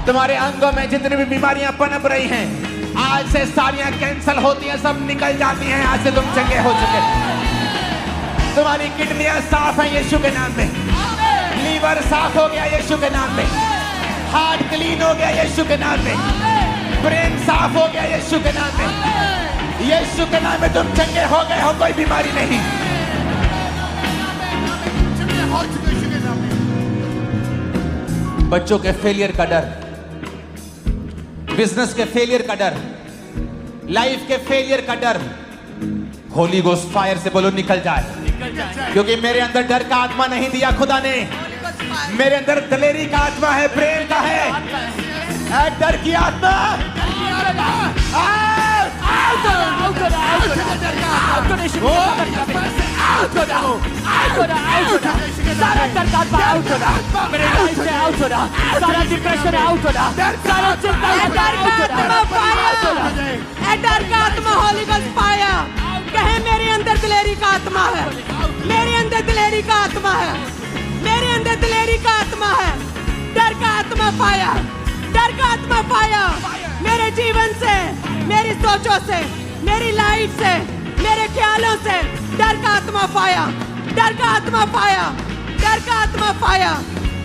A: तुम्हारे अंगों में जितनी भी बीमारियां पनप रही हैं, आज से सारियां कैंसल होती हैं, सब निकल जाती हैं। आज से तुम चंगे हो चुके, तुम्हारी किडनियां साफ हैं यीशु के नाम में, लीवर साफ हो गया यीशु के नाम में, हार्ट क्लीन हो गया यीशु के नाम में, ब्रेन साफ हो गया यीशु के नाम में, यीशु के नाम में तुम चंगे हो गए हो, कोई बीमारी नहीं। बच्चों के फेलियर का डर, बिजनेस के फेलियर का डर, लाइफ के फेलियर का डर, होली गोस्ट फायर से बोलो निकल जाए। क्योंकि मेरे अंदर डर का आत्मा नहीं दिया खुदा ने, मेरे अंदर दलेरी का आत्मा है, प्रेम का है। डर की आत्मा
B: सारा डर का आत्मा आउट हो रहा, मेरे लाइफ से आउट हो रहा, सारा डिप्रेशन आउट हो रहा, सारा चिंता
D: डर का आत्मा फायर, डर का आत्मा होली गोस्ट फायर। कहे मेरे अंदर दिलेरी का आत्मा है, मेरे अंदर दिलेरी का आत्मा है, मेरे अंदर दिलेरी का आत्मा है, डर का आत्मा फायर, डर का आत्मा फायर, मेरे जीवन से, मेरी सोचों से, मेरी लाइफ से, मेरे ख्यालों से डर का आत्मा फायर, डर का आत्मा फायर, डर का आत्मा फायर,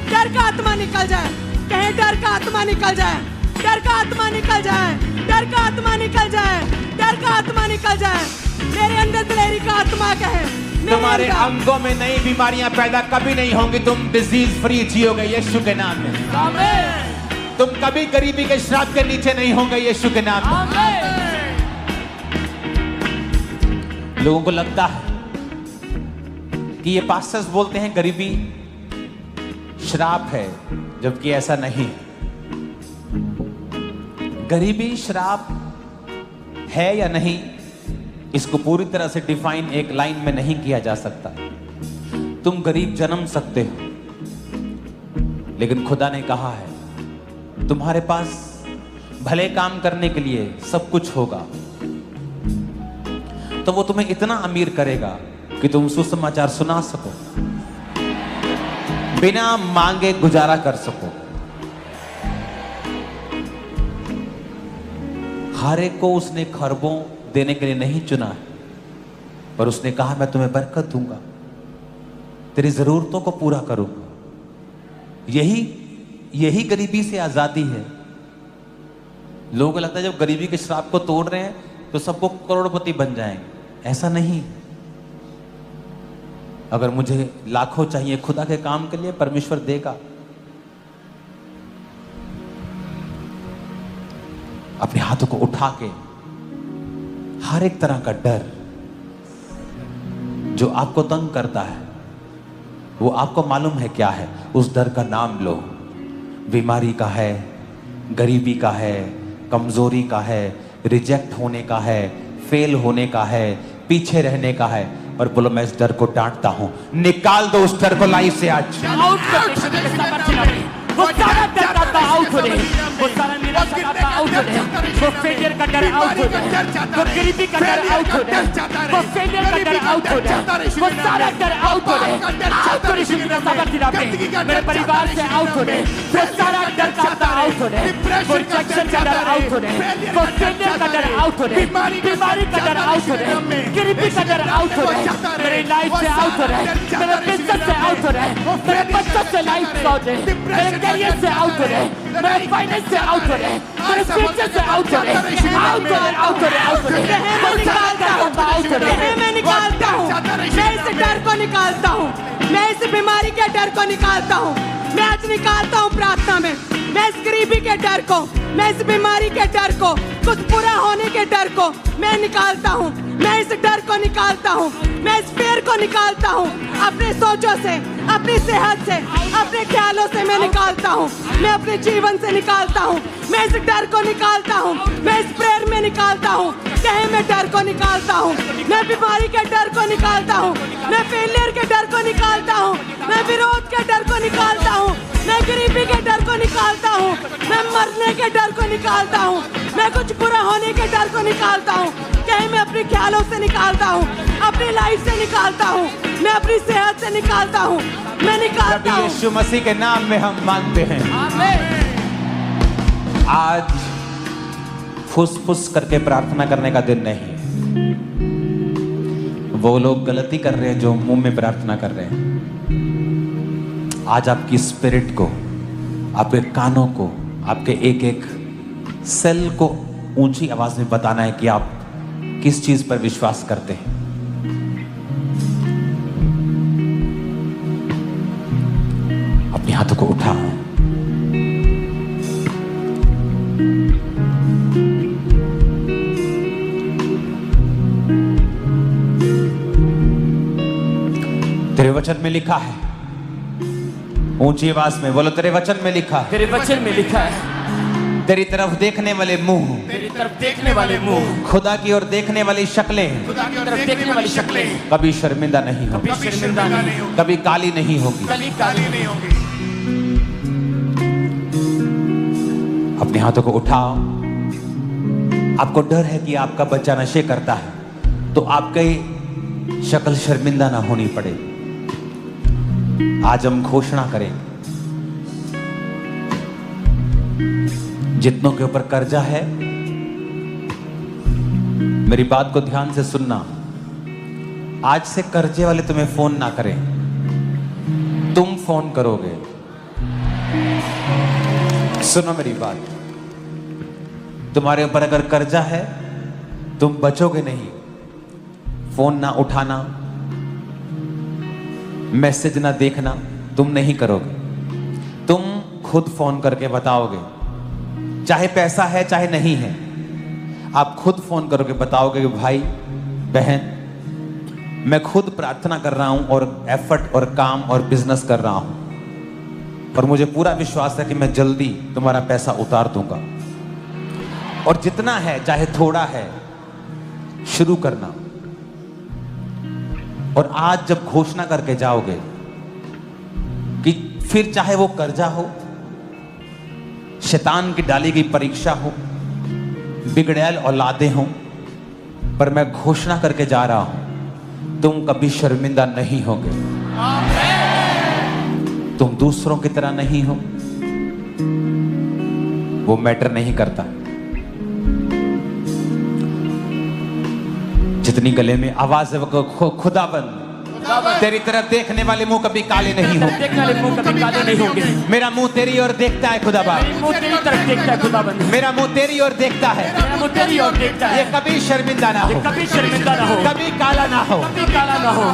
D: डर का आत्मा निकल जाए। कहे डर का आत्मा निकल जाए, डर का आत्मा निकल जाए, डर का आत्मा निकल जाए, डर का आत्मा निकल जाए। मेरे अंदर दिलेरी का आत्मा कहे,
A: तुम्हारे अंगों में नई बीमारियां पैदा कभी नहीं होंगी, तुम डिजीज फ्री जियोगे यीशु के नाम में।
B: आमीन।
A: तुम कभी गरीबी के श्राप के नीचे नहीं होंगे यीशु के नाम में।
B: आमीन।
A: लोगों को लगता है कि ये पास्टर्स बोलते हैं गरीबी श्राप है, जबकि ऐसा नहीं है। गरीबी श्राप है या नहीं, इसको पूरी तरह से डिफाइन एक लाइन में नहीं किया जा सकता। तुम गरीब जन्म सकते हो, लेकिन खुदा ने कहा है तुम्हारे पास भले काम करने के लिए सब कुछ होगा, तो वो तुम्हें इतना अमीर करेगा कि तुम सुसमाचार सुना सको, बिना मांगे गुजारा कर सको। हर एक को उसने खरबों देने के लिए नहीं चुना है, पर उसने कहा मैं तुम्हें बरकत दूंगा, तेरी जरूरतों को पूरा करूंगा। यही गरीबी से आजादी है। लोगों को लगता है जब गरीबी के श्राप को तोड़ रहे हैं तो सबको करोड़पति बन जाएंगे। ऐसा नहीं। अगर मुझे लाखों चाहिए खुदा के काम के लिए, परमेश्वर देगा। अपने हाथों को उठा के हर एक तरह का डर जो आपको तंग करता है, वो आपको मालूम है क्या है, उस डर का नाम लो। बीमारी का है, गरीबी का है, कमजोरी का है, रिजेक्ट होने का है, फेल होने का है, पीछे रहने का है, और बोलो मैं इस डर को डांटता हूं। निकाल दो उस डर को लाइफ से आज।
B: आउट कर दे शुद्ध के सामर्थ्य में। वो सारा डर का आउट हो जाए, वो सारा निराशा का आउट हो जाए, वो फेलियर का डर आउट हो जाए, वो गरीबी का डर आउट हो जाए, वो फेलियर का डर आउट हो जाए, वो सारा डर आउट हो जाए। आउट कर शुद्ध के सामर्थ्य में। मेरे परिवार से आउट हो जाए, वो सारा डर का आउट हो जाए, वो रिजेक्शन का डर आउट हो जाए, वो फेलियर का डर आउट हो जाए, बीमारी का डर आउट हो जाए, गरीबी का डर आउट हो जाए, मेरे लाइफ से आउट हो रहा है, मेरे बिजनेस से आउट हो रहा है, मेरे बच्चों से लाइफ से आउट हो रहा है, मेरे करियर से आउट हो रहा है, मेरे फाइनेंस से आउट हो रहा है, मेरे फ्यूचर से आउट हो रहा है, आउट हो रहा है, आउट हो रहा है, आउट हो रहा है।
D: मैं निकालता हूँ, मैं इस डर को निकालता हूँ, मैं इस बीमारी के डर को निकालता हूँ, मैं आज निकालता हूँ प्रार्थना में। मैं इस गरीबी के डर को, मैं इस बीमारी के डर को, कुछ बुरा होने के डर को मैं निकालता हूँ। मैं इस डर को निकालता हूँ, मैं इस फेर को निकालता हूँ। अपने सोचों से, अपनी सेहत से, अपने ख्यालों से मैं निकालता हूँ, मैं अपने जीवन से निकालता हूँ। मैं इस डर को निकालता हूँ, मैं इस प्रेयर में निकालता हूँ। कहीं मैं डर को निकालता हूँ, मैं बीमारी के डर को निकालता हूँ, मैं फेलियर के डर को निकालता हूँ, मैं विरोध के डर को निकालता हूँ, मैं गरीबी के डर को निकालता हूँ, मैं मरने के डर को निकालता हूँ, मैं कुछ बुरा होने के डर को निकालता हूँ। कहीं मैं अपने ख्यालों से निकालता हूँ, अपनी लाइफ से निकालता हूँ, मैं अपनी सेहत से निकालता हूँ, मैं निकालता हूँ।
A: यीशु मसीह के नाम में हम मांगते हैं। आज फुस-फुस करके प्रार्थना करने का दिन नहीं है। वो लोग गलती कर रहे हैं जो मुंह में प्रार्थना कर रहे हैं। आज आपकी स्पिरिट को, आपके कानों को, आपके एक एक सेल को ऊंची आवाज में बताना है कि आप किस चीज पर विश्वास करते हैं। अपने हाथों को उठाओ। तेरे वचन में लिखा है, ऊंची आवाज में बोलो, तेरे वचन में लिखा है,
B: तेरे वचन में लिखा है,
A: तेरी तरफ देखने वाले मुंह,
B: तेरी तरफ देखने वाले मुंह,
A: खुदा की ओर देखने वाली शक्लें
C: खुदा की
B: तरफ देखने वाली शक्लें
A: कभी शर्मिंदा नहीं होगी,
B: कभी शर्मिंदा नहीं होगी,
A: कभी काली नहीं होगी।
B: कभी
C: काली नहीं होगी।
A: अपने हाथों को उठाओ। आपको डर है कि आपका बच्चा नशे करता है, तो आपकी शक्ल शर्मिंदा ना होनी पड़े। आज हम घोषणा करेंगे, जितनों के ऊपर कर्जा है, मेरी बात को ध्यान से सुनना। आज से कर्जे वाले तुम्हें फोन ना करें, तुम फोन करोगे। सुनो मेरी बात, तुम्हारे ऊपर अगर कर्जा है, तुम बचोगे नहीं। फोन ना उठाना, मैसेज ना देखना, तुम नहीं करोगे। तुम खुद फोन करके बताओगे, चाहे पैसा है चाहे नहीं है, आप खुद फोन करोगे, बताओगे कि भाई बहन, मैं खुद प्रार्थना कर रहा हूं और एफर्ट और काम और बिजनेस कर रहा हूं, और मुझे पूरा विश्वास है कि मैं जल्दी तुम्हारा पैसा उतार दूंगा। और जितना है, चाहे थोड़ा है, शुरू करना। और आज जब घोषणा करके जाओगे कि फिर चाहे वो कर्जा हो, शैतान की डाली गई परीक्षा हो, बिगड़ैल औलादे हों, पर मैं घोषणा करके जा रहा हूं, तुम कभी शर्मिंदा नहीं होगे। तुम दूसरों की तरह नहीं हो, वो मैटर नहीं करता। जितनी गले में आवाज है वो खुदाबंद, तेरी तरफ देखने वाले मुंह कभी काले नहीं होंगे।
B: देखने वाले मुंह कभी काले नहीं होंगे।
A: मेरा मुंह तेरी ओर देखता है खुदाबंद,
B: मुंह तेरी तरफ देखता है खुदाबंद।
A: मेरा मुंह तेरी ओर देखता है,
B: मेरा मुंह तेरी ओर देखता है।
A: ये कभी शर्मिंदा ना
B: ये
A: हो,
B: कभी शर्मिंदा ना हो,
A: कभी काला ना हो।
B: कभी काला ना हो।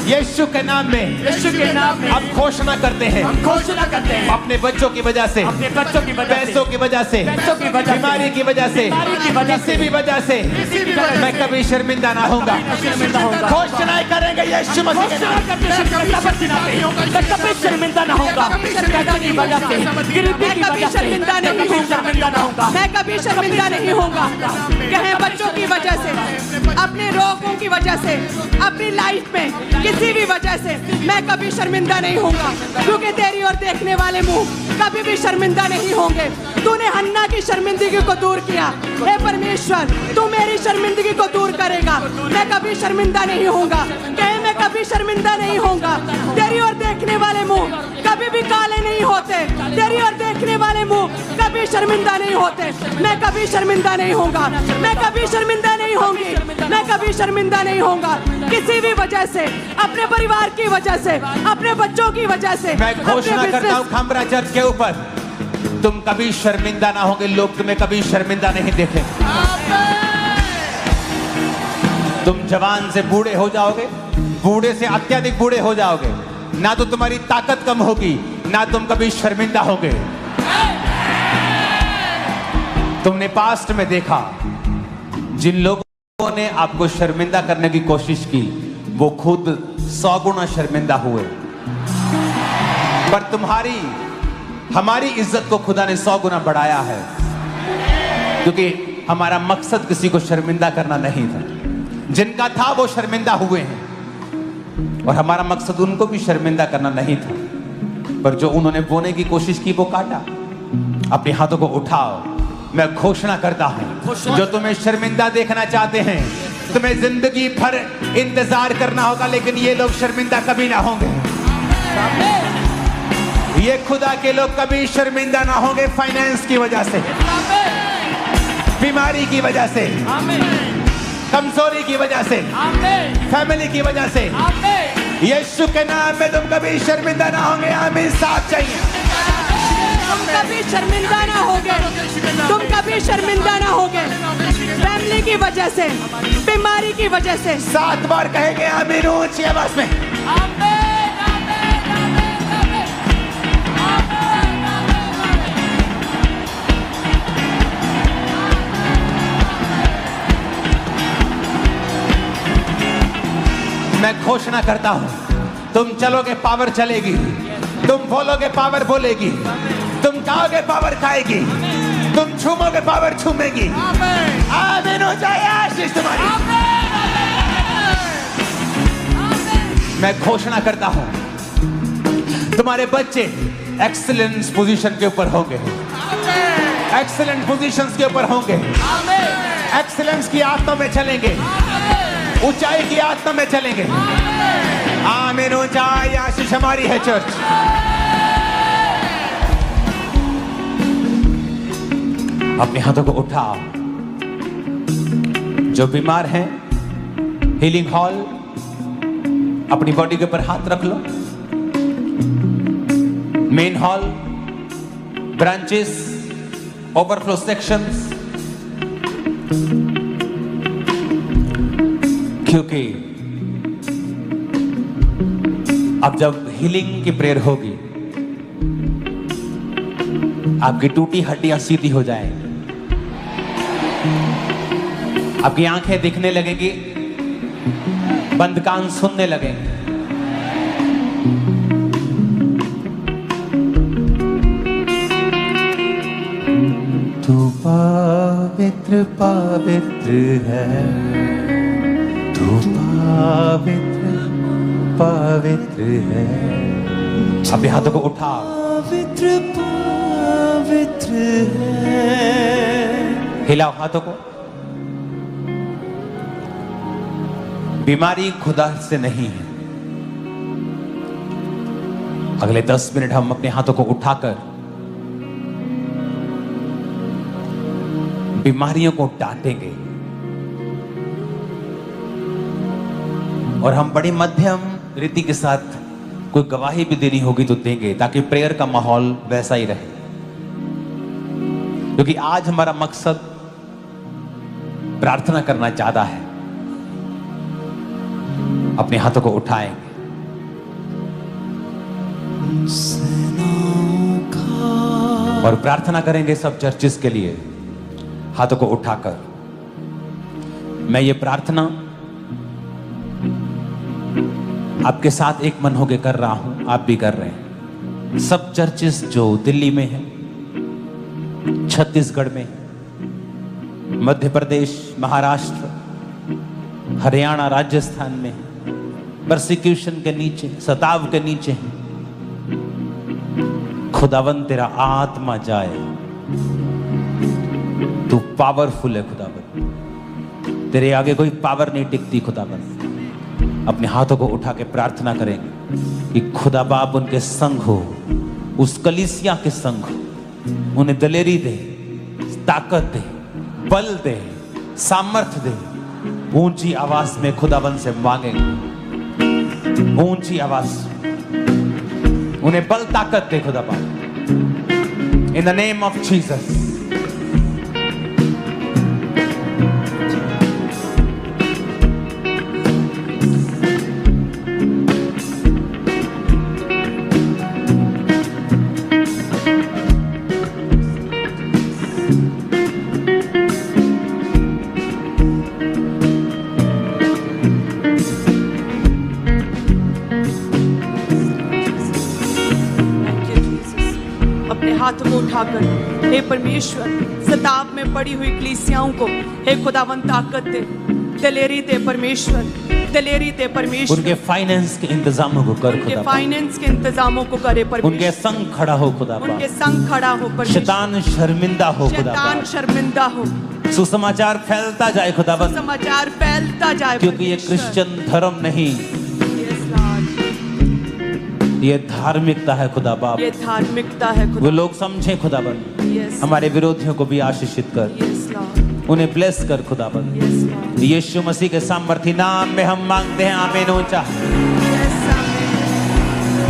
A: यीशु के नाम में,
B: यीशु के नाम में
A: अब घोषणा करते हैं,
B: हम घोषणा करते हैं
A: अपने बच्चों की वजह से,
B: अपने बच्चों की वजह से,
A: पैसों की वजह से,
B: पैसों की वजह से,
A: बीमारी की वजह से,
B: बीमारी की वजह से,
A: किसी भी वजह से
B: किसी भी वजह से
A: मैं कभी शर्मिंदा ना होऊंगा।
B: शर्मिंदा होगा।
A: घोषणाएं करेंगे यीशु मसीह के नाम।
B: मैं कभी शर्मिंदा ना होगा। पैसों की वजह से, गरीबी की वजह से
D: शर्मिंदा नहीं
B: कभी शर्मिंदा ना होगा।
D: मैं कभी शर्मिंदा नहीं होऊंगा। कहीं बच्चों की वजह से, अपने रोगों की वजह से, अपनी लाइफ में किसी भी वजह से मैं कभी शर्मिंदा नहीं होऊंगा, क्योंकि तेरी ओर देखने वाले मुंह कभी भी शर्मिंदा नहीं होंगे। तूने हन्ना की शर्मिंदगी को दूर किया, हे परमेश्वर तू मेरी शर्मिंदगी को दूर करेगा। मैं कभी शर्मिंदा नहीं होऊंगा। कहीं मैं कभी शर्मिंदा नहीं होऊंगा। तेरी ओर देखने वाले मुंह कभी भी काले नहीं होते। तेरी ओर देखने वाले मुंह कभी शर्मिंदा नहीं होते। मैं कभी शर्मिंदा नहीं होऊंगा। मैं कभी शर्मिंदा नहीं होंगी। मैं कभी शर्मिंदा नहीं होऊंगा, किसी भी वजह से, अपने परिवार की वजह से, अपने बच्चों की वजह से।
A: मैं घोषणा करता हूं खमरा चर्च के ऊपर, तुम कभी शर्मिंदा ना होगे। लोग तुम्हें कभी शर्मिंदा नहीं देखेंगे। तुम जवान से बूढ़े हो जाओगे, बूढ़े से अत्यधिक बूढ़े हो जाओगे, ना तो तुम्हारी ताकत कम होगी, ना तुम कभी शर्मिंदा होगे। तुमने पास्ट में देखा, जिन लोगों ने आपको शर्मिंदा करने की कोशिश की, वो खुद 100 गुना शर्मिंदा हुए। पर तुम्हारी, हमारी इज्जत को खुदा ने 100 गुना बढ़ाया है, क्योंकि हमारा मकसद किसी को शर्मिंदा करना नहीं था। जिनका था वो शर्मिंदा हुए हैं, और हमारा मकसद उनको भी शर्मिंदा करना नहीं था। पर जो उन्होंने बोने की कोशिश की वो काटा। अपने हाथों को उठाओ, मैं घोषणा करता हूं, जो तुम्हें शर्मिंदा देखना चाहते हैं, तुम्हें जिंदगी भर इंतजार करना होगा, लेकिन ये लोग शर्मिंदा कभी ना होंगे। ये खुदा के लोग कभी शर्मिंदा ना होंगे। फाइनेंस की वजह से, बीमारी की वजह से, कमजोरी की वजह से, फैमिली की वजह से, यीशु के नाम में तुम कभी शर्मिंदा ना होंगे। आमीन। साथ चाहिए।
D: तुम कभी शर्मिंदा ना होगे। तुम कभी शर्मिंदा ना होगे। फैमिली की वजह से, बीमारी की वजह से।
A: 7 बार कहेंगे आमीन ऊंची आवाज में। मैं घोषणा करता हूं, तुम चलोगे पावर चलेगी, तुम बोलोगे पावर बोलेगी, तुम खाओगे पावर खाएगी, तुम छूमोगे पावर छूमेगी। आमीन हो जाए आशीष तुम्हारी। मैं घोषणा करता हूं, तुम्हारे बच्चे एक्सीलेंस पोजीशन के ऊपर होंगे, एक्सीलेंट पोजीशंस के ऊपर होंगे, एक्सीलेंस की आत्मा में चलेंगे, ऊंचाई की आत्मा में चलेंगे। आमीन। ऊंचाई आशीष हमारी है चर्च। अपने हाथों को उठाओ। जो बीमार हैं, हीलिंग हॉल, अपनी बॉडी के ऊपर हाथ रख लो। Main hall, branches, overflow sections, क्योंकि अब जब हीलिंग की प्रेयर होगी, आपकी टूटी हड्डियां सीधी हो जाएंगी, आपकी आंखें दिखने लगेंगी, बंद कान सुनने लगेंगे। तू पवित्र पवित्र है, तू पवित्र पवित्र है। अपने हाथों को उठाओ।
E: पवित्र पवित्र है।
A: हिलाओ हाथों को। बीमारी खुदा से नहीं है। अगले 10 मिनट हम अपने हाथों को उठाकर बीमारियों को डांटेंगे और हम बड़ी मध्यम रीति के साथ कोई गवाही भी देनी होगी तो देंगे, ताकि प्रेयर का माहौल वैसा ही रहे। क्योंकि आज हमारा मकसद प्रार्थना करना ज्यादा है। अपने हाथों को उठाएंगे और प्रार्थना करेंगे सब चर्चिस के लिए, हाथों को उठाकर। मैं ये प्रार्थना आपके साथ एक मन होकर कर रहा हूं, आप भी कर रहे हैं। सब चर्चिस जो दिल्ली में है, छत्तीसगढ़ में, मध्य प्रदेश, महाराष्ट्र, हरियाणा, राजस्थान में परसिक्यूशन के नीचे, सताव के नीचे हैं, खुदावन तेरा आत्मा जाए। तू पावरफुल है खुदावन, तेरे आगे कोई पावर नहीं टिकती खुदावन। अपने हाथों को उठा के प्रार्थना करेंगे कि खुदा बाप उनके संग हो, उस कलीसिया के संग हो, उन्हें दलेरी दे, ताकत दे, बल दे, सामर्थ्य दे। ऊंची आवाज में खुदावन से मांगेंगे, ऊंची आवाज, उन्हें बल ताकत दे खुदा बाप, in the name of Jesus.
D: हाथों को उठाकर, हे परमेश्वर, सताव में पड़ी हुई कलीसियाओं को हे खुदावन ताकत दे, दलेरी दे परमेश्वर, दलेरी दे परमेश्वर।
A: उनके फाइनेंस के इंतजामों को कर खुदा,
D: उनके फाइनेंस के इंतजामों को करे परमेश्वर।
A: उनके संग खड़ा हो खुदा,
D: उनके संग खड़ा हो परमेश्वर।
A: शैतान शर्मिंदा हो खुदा,
D: शैतान शर्मिंदा हो।
A: सुसमाचार फैलता जाए खुदावन,
D: समाचार फैलता जाए,
A: क्योंकि ये क्रिश्चियन धर्म नहीं, ये धार्मिकता है खुदा बाप,
D: ये धार्मिकता है खुदा।
A: वो लोग समझे खुदावन। हमारे विरोधियों को भी आशीषित कर, उन्हें ब्लेस कर खुदावन। यीशु मसीह के सामर्थी नाम में हम मांगते हैं, आमीन। ऊंचा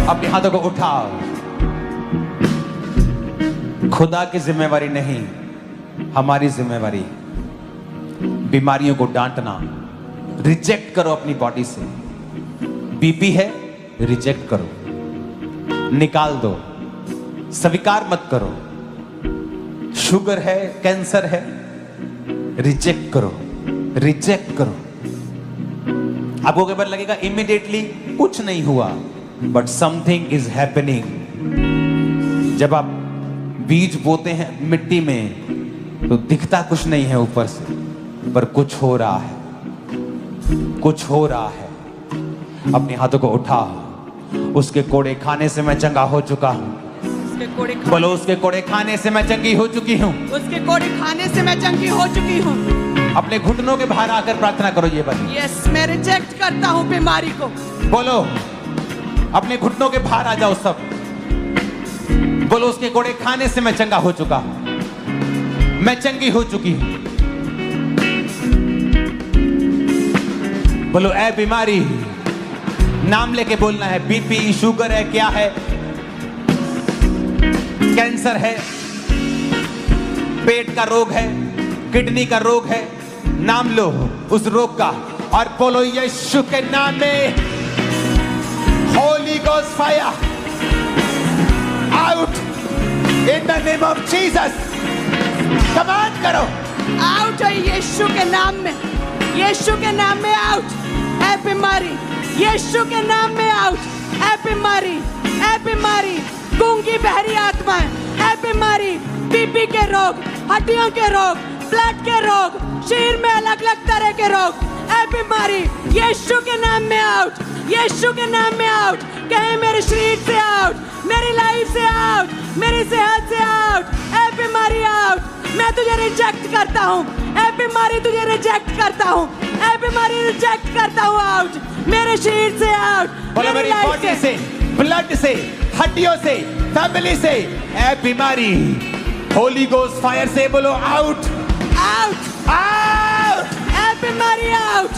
A: अपने हाथों को उठाओ। खुदा की जिम्मेवारी नहीं, हमारी जिम्मेवारी। बीमारियों को डांटना, रिजेक्ट करो अपनी बॉडी से। बीपी है, रिजेक्ट करो, निकाल दो, स्वीकार मत करो। शुगर है, कैंसर है, रिजेक्ट करो, रिजेक्ट करो। आपको कई बार लगेगा इमीडिएटली कुछ नहीं हुआ, बट समथिंग इज हैपनिंग। जब आप बीज बोते हैं मिट्टी में तो दिखता कुछ नहीं है ऊपर से, पर कुछ हो रहा है, कुछ हो रहा है। अपने हाथों को उठाओ। उसके कोड़े खाने से मैं चंगा हो चुका हूँ। बोलो, उसके कोड़े खाने से मैं चंगी हो चुकी हूँ।
D: उसके कोड़े खाने से मैं चंगी हो चुकी हूँ।
A: अपने घुटनों के बाहर आकर प्रार्थना करो ये बात।
D: यस, मैं रिजेक्ट करता हूँ बीमारी को।
A: बोलो, अपने घुटनों के बाहर आ जाओ सब। बोलो, उसके कोड़े खाने से मैं चंगा हो चुका हूँ, मैं चंगी हो चुकी हूँ। बोलो, ऐ बीमारी, नाम लेके बोलना है। बीपी, शुगर है, क्या है, कैंसर है, पेट का रोग है, किडनी का रोग है, नाम लो उस रोग का और बोलो, यीशु के नाम में Holi ghost fire out in the name of Jesus. Command करो,
D: आउट है यीशु के नाम में, यीशु के नाम में आउट है बीमारी, यीशु के नाम में आउट है बीमारी, है बीमारी। गूंगी बहरी आत्माएं, है बीमारी, बीपी के रोग, हड्डियों के रोग, ब्लड के रोग, शरीर में अलग अलग तरह के रोग, है बीमारी, यीशु के नाम में आउट, यीशु के नाम में आउट। कहे मेरे शरीर से आउट, मेरी लाइफ से आउट, मेरी सेहत से आउट, ए बीमारी आउट। मैं तुझे रिजेक्ट करता हूँ, ए बीमारी तुझे रिजेक्ट करता हूँ, ए बीमारी रिजेक्ट करता हूँ, आउट मेरे शरीर से आउट,
A: बोलो मेरी
D: लाइफ
A: बॉडी से, ब्लड से, हड्डियों से, फैमिली से, ए बीमारी होली गोस्ट फायर से बोलो आउट,
D: आउट,
A: आउट।
D: ए बीमारी आउट,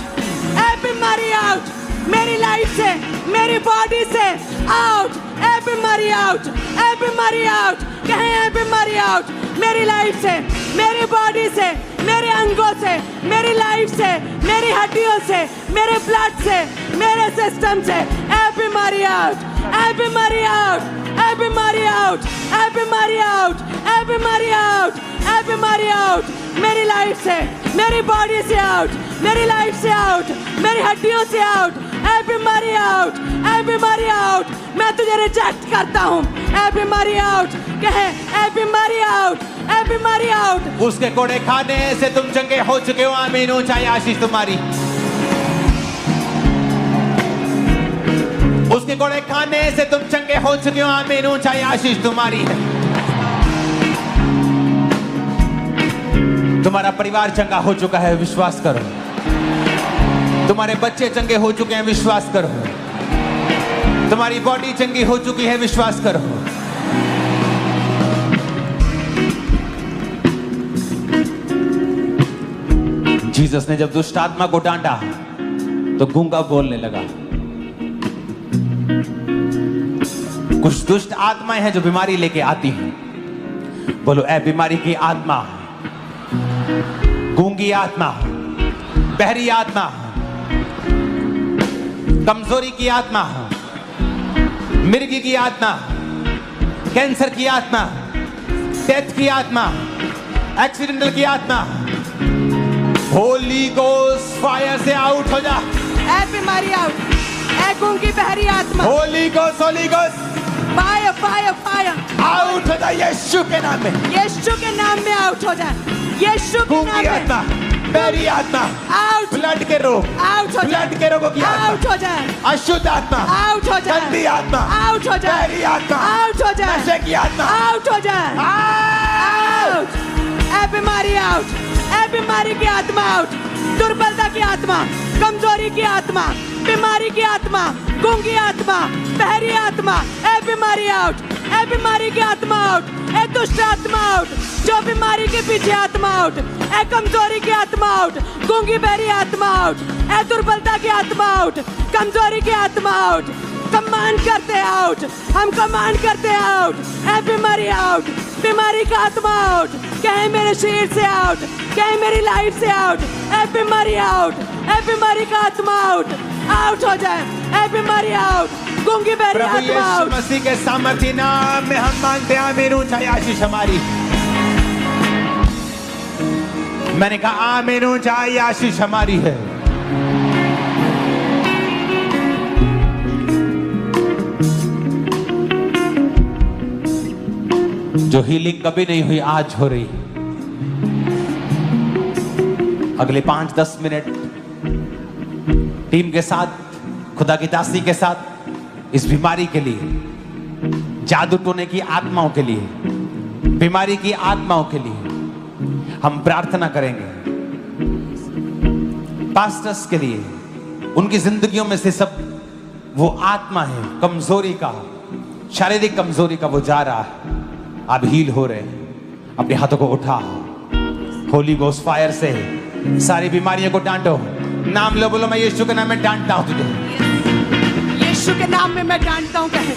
D: ए बीमारी आउट, मेरी लाइफ से, मेरी बॉडी से आउट, ए बीमारी आउट, ए बीमारी आउट, कहें ए बीमारी आउट, मेरी लाइफ से, मेरी बॉडी से, मेरे अंगों से, मेरी लाइफ से, मेरी हड्डियों से, मेरे ब्लड से, मेरे सिस्टम से, ए बीमारी आउट, ए बीमारी आउट, ए बीमारी आउट, ए बीमारी आउट, ए बीमारी आउट, ए बीमारी आउट, मेरी लाइफ से, मेरी बॉडी से आउट, मेरी लाइफ से आउट, मेरी हड्डियों से आउट, ए बीमारी आउट, ए बीमारी आउट, मैं तुझे रिजेक्ट करता हूँ, ए बीमारी आउट, कहे ए बीमारी आउट, ए बीमारी आउट।
A: उसके कोड़े खाने से तुम चंगे हो चुके हो, आमीन। ऊंचाई आशीष तुम्हारी। उसके कोड़े खाने से तुम चंगे हो चुके हो, आमीन। ऊंचाई आशीष तुम्हारी है। तुम्हारा परिवार चंगा हो चुका है, विश्वास करो। तुम्हारे बच्चे चंगे हो चुके हैं, विश्वास करो। तुम्हारी बॉडी चंगी हो चुकी है, विश्वास करो। जीसस ने जब दुष्ट आत्मा को डांटा तो गूंगा बोलने लगा। कुछ दुष्ट आत्माएं हैं जो बीमारी लेके आती हैं। बोलो ए बीमारी की आत्मा, गूंगी आत्मा, बहरी आत्मा, कमजोरी की आत्मा, मिर्गी की आत्मा, कैंसर की आत्मा, डेथ की आत्मा, एक्सीडेंटल की आत्मा, होली गोस्ट फायर से आउट हो जा।
D: ए बीमारी आउट, ए गूंगी बहरी आत्मा,
A: Holi ghost
D: fire fire fire
A: out हो जा यीशु के नाम में।
D: यीशु के नाम में आउट हो जाए, यीशु के नाम
A: गूंगी
D: में
A: आत्मा, बहरी आत्मा,
D: आउट,
A: ब्लड के रोग,
D: आउट हो जाए,
A: ब्लड के रोगों की
D: आउट
A: आत्मा,
D: हो जाए,
A: अशुद्ध आत्मा,
D: आउट हो जाए,
A: गंदी आत्मा,
D: आउट हो जाए,
A: बहरी आत्मा,
D: आउट हो जाए,
A: नशे की आत्मा,
D: आउट हो जाए, आउट, ए बीमारी आउट, ए बीमारी की आत्मा आउट, दुर्बलता की आत्मा, कमजोरी की आत्मा, बीमारी की आत्मा, गूंगी आत्मा, बहरी आत्मा, ए बीमारी आउट, ए बीमारी की आत्मा आउट, ए दुष्ट आत्मा आउट, जो बीमारी के पीछे आत्मा आउट, ए कमजोरी की आत्मा आउट, गूंगी बहरी आत्मा आउट, ए दुर्बलता की आत्मा आउट, कमजोरी की आत्मा आउट, कमांड करते आउट, हम कमांड करते आउट, ए बीमारी आउट, बीमारी का आत्मा आउट, कहे मेरे शरीर से आउट, कहे मेरी लाइफ से आउट, ए बीमारी आउट, ए बीमारी का आत्मा आउट, आउट हो जाए, ए बीमारी आउट, गूंगी बहरी
A: प्रभु
D: आत्मा
A: यीशु
D: आउट।
A: मसीह के सामर्थ्य नाम में हम मांगते हैं, आमीन। ऊंचाई आशीष हमारी। मैंने कहा आमीन, ऊंचाई आशीष हमारी है। जो हीलिंग कभी नहीं हुई आज हो रही। अगले 5-10 मिनट टीम के साथ, खुदा की दासी के साथ, इस बीमारी के लिए, जादू टोने की आत्माओं के लिए, बीमारी की आत्माओं के लिए हम प्रार्थना करेंगे। पास्टर्स के लिए, उनकी जिंदगियों में से सब वो आत्मा है कमजोरी का, शारीरिक कमजोरी का, वो जा रहा है। आप हील हो रहे हैं। अपने हाथों को उठा, होली गोस्ट फायर से सारी बीमारियों को डांटो। नाम लो, बोलो मैं यीशु के नाम में डांटता हूं तुझे।
D: यीशु के नाम में मैं डांटता हूँ, कहे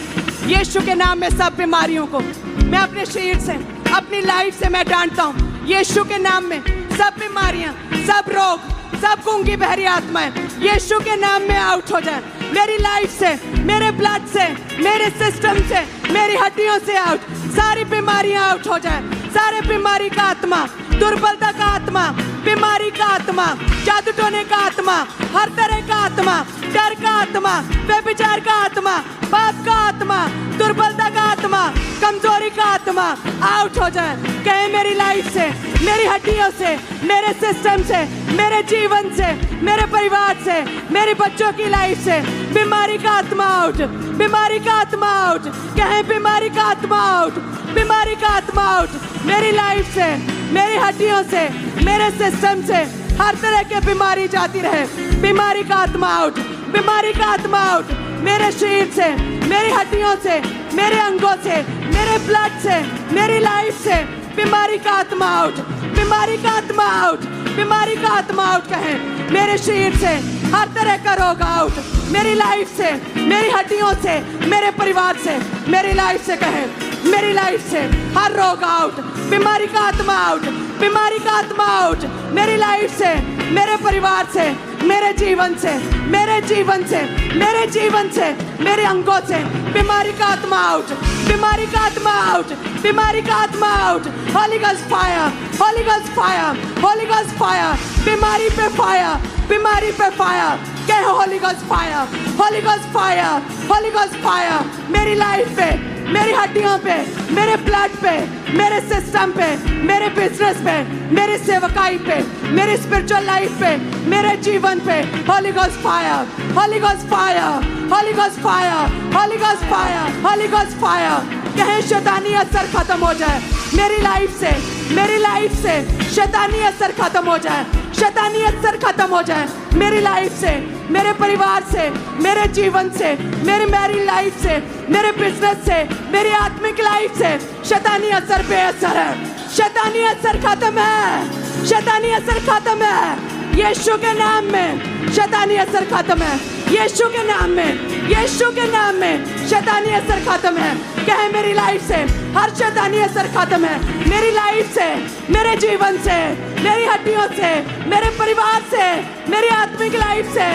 D: यीशु के नाम में सब बीमारियों को मैं अपने शरीर से, अपनी लाइफ से मैं डांटता हूँ। यीशु के नाम में सब बीमारियां, सब रोग, सब गूंगी बहरी आत्माएं यीशु के नाम में आउट हो जाए। मेरी लाइफ से, मेरे ब्लड से, मेरे सिस्टम से, मेरी हड्डियों से आउट, सारी बीमारियां आउट हो जाए। सारे बीमारी का आत्मा, दुर्बलता का आत्मा, बीमारी का आत्मा, जादू टोने का आत्मा, हर तरह का आत्मा, डर का आत्मा, व्यभिचार का आत्मा, पाप का आत्मा, दुर्बलता का आत्मा, कमजोरी का आत्मा आउट हो जाए। कहे मेरी लाइफ से, मेरी हड्डियों से, मेरे सिस्टम से, मेरे जीवन से, मेरे परिवार से, मेरे बच्चों की लाइफ से बीमारी का आत्मा आउट, बीमारी का आत्मा आउट। कहे बीमारी का आत्मा आउट, बीमारी का आत्मा आउट। मेरी लाइफ से, मेरी हड्डियों से, मेरे सिस्टम से हर तरह की बीमारी जाती रहे। बीमारी का आत्मा आउट, बीमारी का आत्मा आउट। मेरे शरीर से, मेरी हड्डियों से, मेरे अंगों से, मेरे ब्लड से, मेरी लाइफ से बीमारी का आत्मा आउट, बीमारी का आत्मा आउट, बीमारी का आत्मा आउट। कहें मेरे शरीर से हर तरह का रोग आउट, मेरी लाइफ से, मेरी हड्डियों से, मेरे परिवार से, मेरी लाइफ से। कहें मेरी लाइफ से हर रोग आउट, बीमारी का आत्मा आउट, बीमारी का आत्मा आउट। मेरी लाइफ से, मेरे परिवार से, मेरे जीवन से, मेरे जीवन से, मेरे जीवन से, मेरे अंगों से बीमारी का आत्मा आउट, बीमारी का आत्मा आउट, बीमारी का आत्मा out. Holi ghost fire, Holi ghost fire, Holi ghost fire. बीमारी पे फायर, बीमारी पे फायर। कहे Holi ghost fire, Holi ghost fire, Holi ghost fire. मेरी लाइफ पे, मेरी हड्डियों पे, मेरे ब्लड पे, मेरे सिस्टम पे, मेरे बिजनेस पे, मेरी सेवकाई पे, मेरी स्पिरिचुअल लाइफ पे, मेरे जीवन पे Holi ghost fire, Holi ghost fire, Holi ghost fire, Holi ghost fire, Holi ghost fire. कहे शैतानी असर खत्म हो जाए मेरी लाइफ से, मेरी लाइफ से शैतानी असर खत्म हो जाए, शैतानी असर खत्म हो जाए मेरी लाइफ से, मेरे परिवार से, मेरे जीवन से, मेरी मैरिड लाइफ से, मेरे बिजनेस से, मेरी आत्मिक लाइफ से। शैतानी असर बेअसर है, शैतानी असर खत्म है, शैतानी असर खत्म है यीशु के नाम में। शैतानी असर खत्म है यीशु के नाम में, यीशु के नाम में शैतानी असर खत्म है। कहे मेरी लाइफ से हर शैतानी असर खत्म है मेरी लाइफ से, मेरे जीवन से, मेरी हड्डियों से, मेरे परिवार से, मेरी आत्मिक लाइफ से,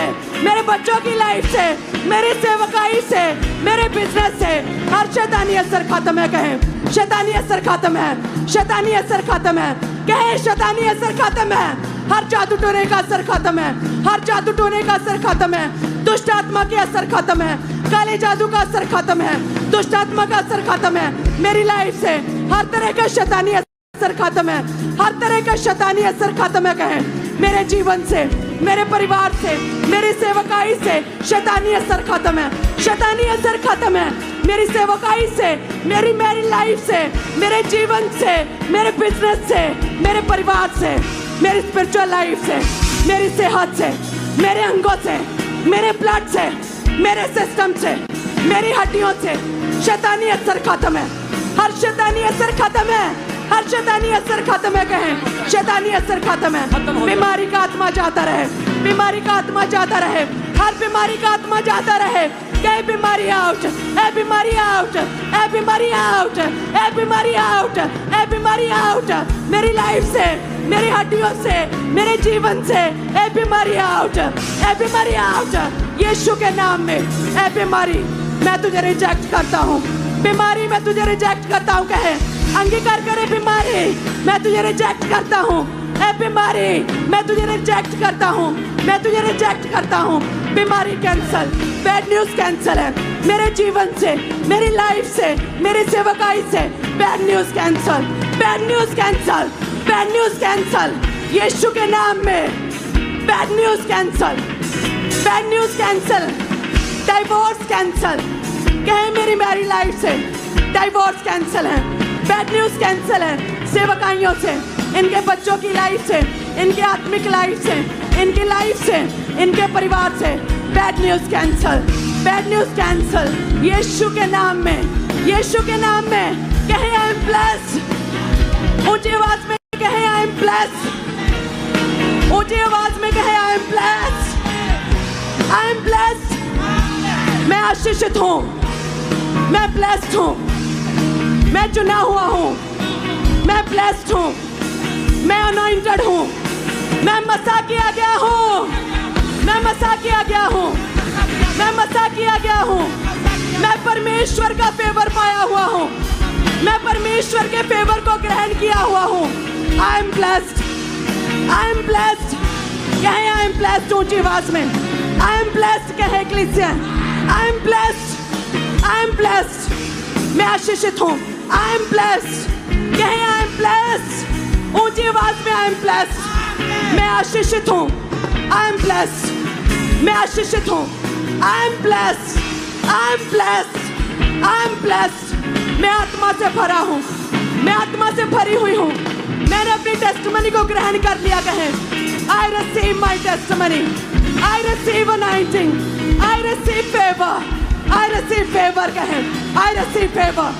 D: मेरे बच्चों की लाइफ से, मेरी सेवकाई से, मेरे बिजनेस से हर शैतानी असर खत्म है। कहे शैतानी असर खत्म है, शैतानी असर खत्म है। कहे शैतानी असर खत्म है, हर जादू टोने का असर खत्म है, हर जादू टोने का असर खत्म है, दुष्ट आत्मा के असर खत्म है, काले जादू का असर खत्म है, दुष्ट आत्मा का असर खत्म है मेरी लाइफ से। हर तरह का शैतानी असर खत्म है, हर तरह का शैतानी असर खत्म है। कहे मेरे जीवन से, मेरे परिवार से, मेरी सेवकाई से शैतानी असर खत्म है, शैतानी असर खत्म है मेरी सेवकाई से, मेरी मैरिड लाइफ से, मेरे जीवन से, मेरे बिजनेस से, मेरे परिवार से, मेरी स्पिरिचुअल लाइफ से, मेरी सेहत से, मेरे अंगों से, मेरे ब्लड से, मेरे सिस्टम से, मेरी हड्डियों से शैतानी असर खत्म है, हर शैतानी असर खत्म है, हर शैतानी असर खत्म है। कहें शैतानी असर खत्म है। बीमारी का आत्मा जाता रहे, बीमारी का आत्मा जाता रहे, हर बीमारी का आत्मा जाता रहे। कहे बीमारी आउट, ए बीमारी आउट, ए बीमारी आउट, ए बीमारी आउट, ए बीमारी आउट मेरी लाइफ से, मेरी हड्डियों से, मेरे जीवन से। ए बीमारी आउट, ए बीमारी आउट यीशु के नाम में। ए बीमारी मैं तुझे रिजेक्ट करता हूँ, बीमारी मैं तुझे रिजेक्ट करता हूँ। कहे अंगीकार करे बीमारी मैं तुझे रिजेक्ट करता हूँ, ए बीमारी मैं तुझे रिजेक्ट करता हूँ, मैं तुझे रिजेक्ट करता हूँ। बीमारी कैंसल, बैड न्यूज कैंसल है मेरे जीवन से, मेरी लाइफ से, मेरी सेवकाई से। Bad news cancel, bad news cancel, bad news cancel Yeshu के नाम में। Bad news cancel, bad news cancel, divorce cancel. कहे मेरी मैरिड लाइफ से डाइवोर्स कैंसल है, बैड न्यूज कैंसल है सेवकाइयों से, इनके बच्चों की लाइफ से, इनके आत्मिक लाइफ से, इनकी लाइफ से, इनके परिवार से। Bad news cancel, bad news cancel Yeshu के नाम में, यीशु के नाम में। कहे आई एम ब्लेस्ड, ऊंची आवाज में कहे आई एम ब्लेस्ड, ऊंची आवाज में कहे आई am blessed, I am blessed. मैं आशीषित हूँ, मैं ब्लेस्ड हूँ, मैं चुना हुआ हूँ, मैं ब्लेस्ड हूँ, मैं अनॉइंटेड हूँ, मैं मसा किया गया हूँ, मैं मसा किया गया हूँ, मैं मसा किया गया हूँ। मैं परमेश्वर का फेवर पाया हुआ हूँ, मैं परमेश्वर के फेवर को ग्रहण किया हुआ हूँ। आई am blessed, I am blessed, कहे आई एम ब्लेस्ड ऊंची आवाज में, आई एम ब्लेस्ड कहे ecclesia, I am blessed, I am blessed, मैं आशीषित हूँ, आई एम ब्लेस्ड, कहे आई एम ब्लेस्ड ऊंची आवाज में, आई एम ब्लेस्ड, मैं आशीषित हूँ, आई एम ब्लेस्ड, मैं आशीषित हूँ, आई am blessed, I am blessed, I am blessed, मैं आत्मा से भरा हूँ, मैं आत्मा से भरी हुई हूँ, मैंने अपनी टेस्टमनी को ग्रहण कर लिया, कहे I receive my testimony, I receive anointing, I receive favour, I receive favour, कहे I receive favour,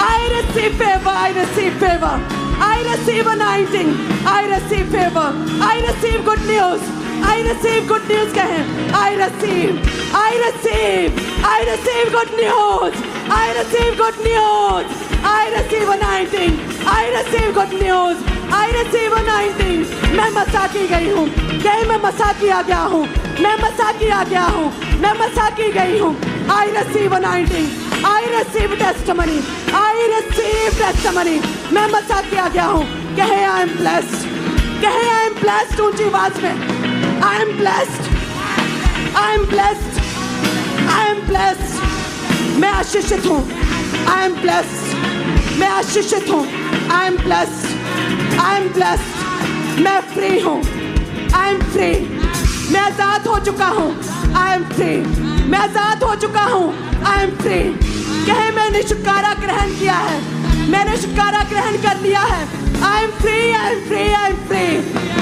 D: I receive favour, I receive favour, I receive anointing, I receive favour, I receive good news, I receive good news, कहे I receive good news, I receive good news, I receive anointing, I receive good news, I receive anointing, मैं मसा की गई हूँ, कहे मैं मसा किया गया हूँ, मैं मसा किया गया हूँ, मैं मसा की गई हूँ, I receive anointing, I receive testimony, I receive testimony, मैं मसा किया गया हूँ, कहे I am blessed, कहे I am blessed ऊंची आवाज में, I am blessed, I am blessed, I am blessed, मैं आशीषित हूँ, I am blessed, मैं आशीषित हूँ, I am blessed, I am blessed, मैं फ्री हूँ, I am free, मैं आजाद हो चुका हूँ, I am free, मैं आजाद हो चुका हूँ, I am free, कहे मैंने छुटकारा ग्रहण किया है, मैंने छुटकारा ग्रहण कर लिया है, I am free, I am free, I am free,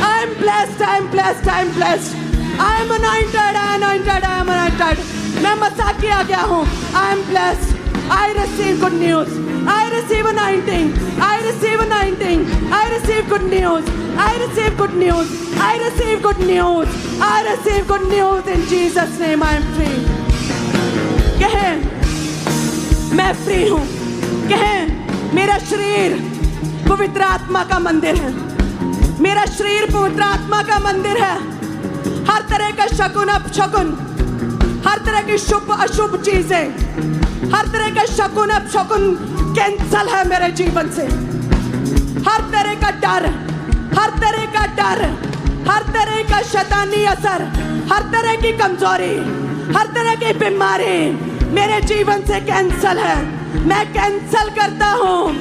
D: I am blessed, I am blessed, I am blessed, I am anointed, I am anointed, I am anointed, मैं मसा किया गया हूँ, I am blessed, I receive good news, I receive anointing, I receive anointing, I receive good news, I receive good news, I receive good news, I receive good news in Jesus' name, I am free, कहे मैं free हूँ, कहे मेरा शरीर पवित्र आत्मा का मंदिर है, मेरा शरीर पवित्र आत्मा का मंदिर है, हर तरह का शकुन अपशकुन, हर तरह की शुभ अशुभ चीजें, हर तरह का शकुन अपशकुन कैंसल है मेरे जीवन से, हर तरह का डर, हर तरह का डर, हर तरह का शैतानी असर, हर तरह की कमजोरी, हर तरह की बीमारी मेरे जीवन से कैंसल है, मैं कैंसल करता हूँ,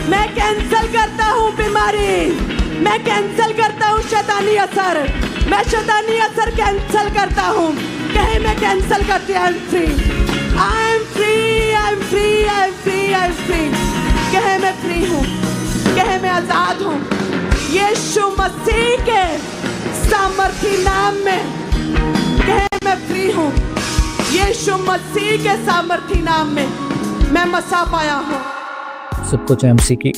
D: मैं कैंसल करता हूँ बीमारी, मैं कैंसल करता हूँ शैतानी असर, मैं शैतानी असर कैंसल करता हूँ, कहे मैं कैंसल करती हूँ, I am free, I am free, I am free, I am free, I am free, कहे मैं फ्री हूँ, कहे मैं आजाद हूँ, यीशु मसीह के सामर्थी नाम में, कहे मैं फ्री हूँ, यीशु मसीह के सामर्थी नाम में मैं मसा पाया हूँ।
F: सब कुछ एमसी की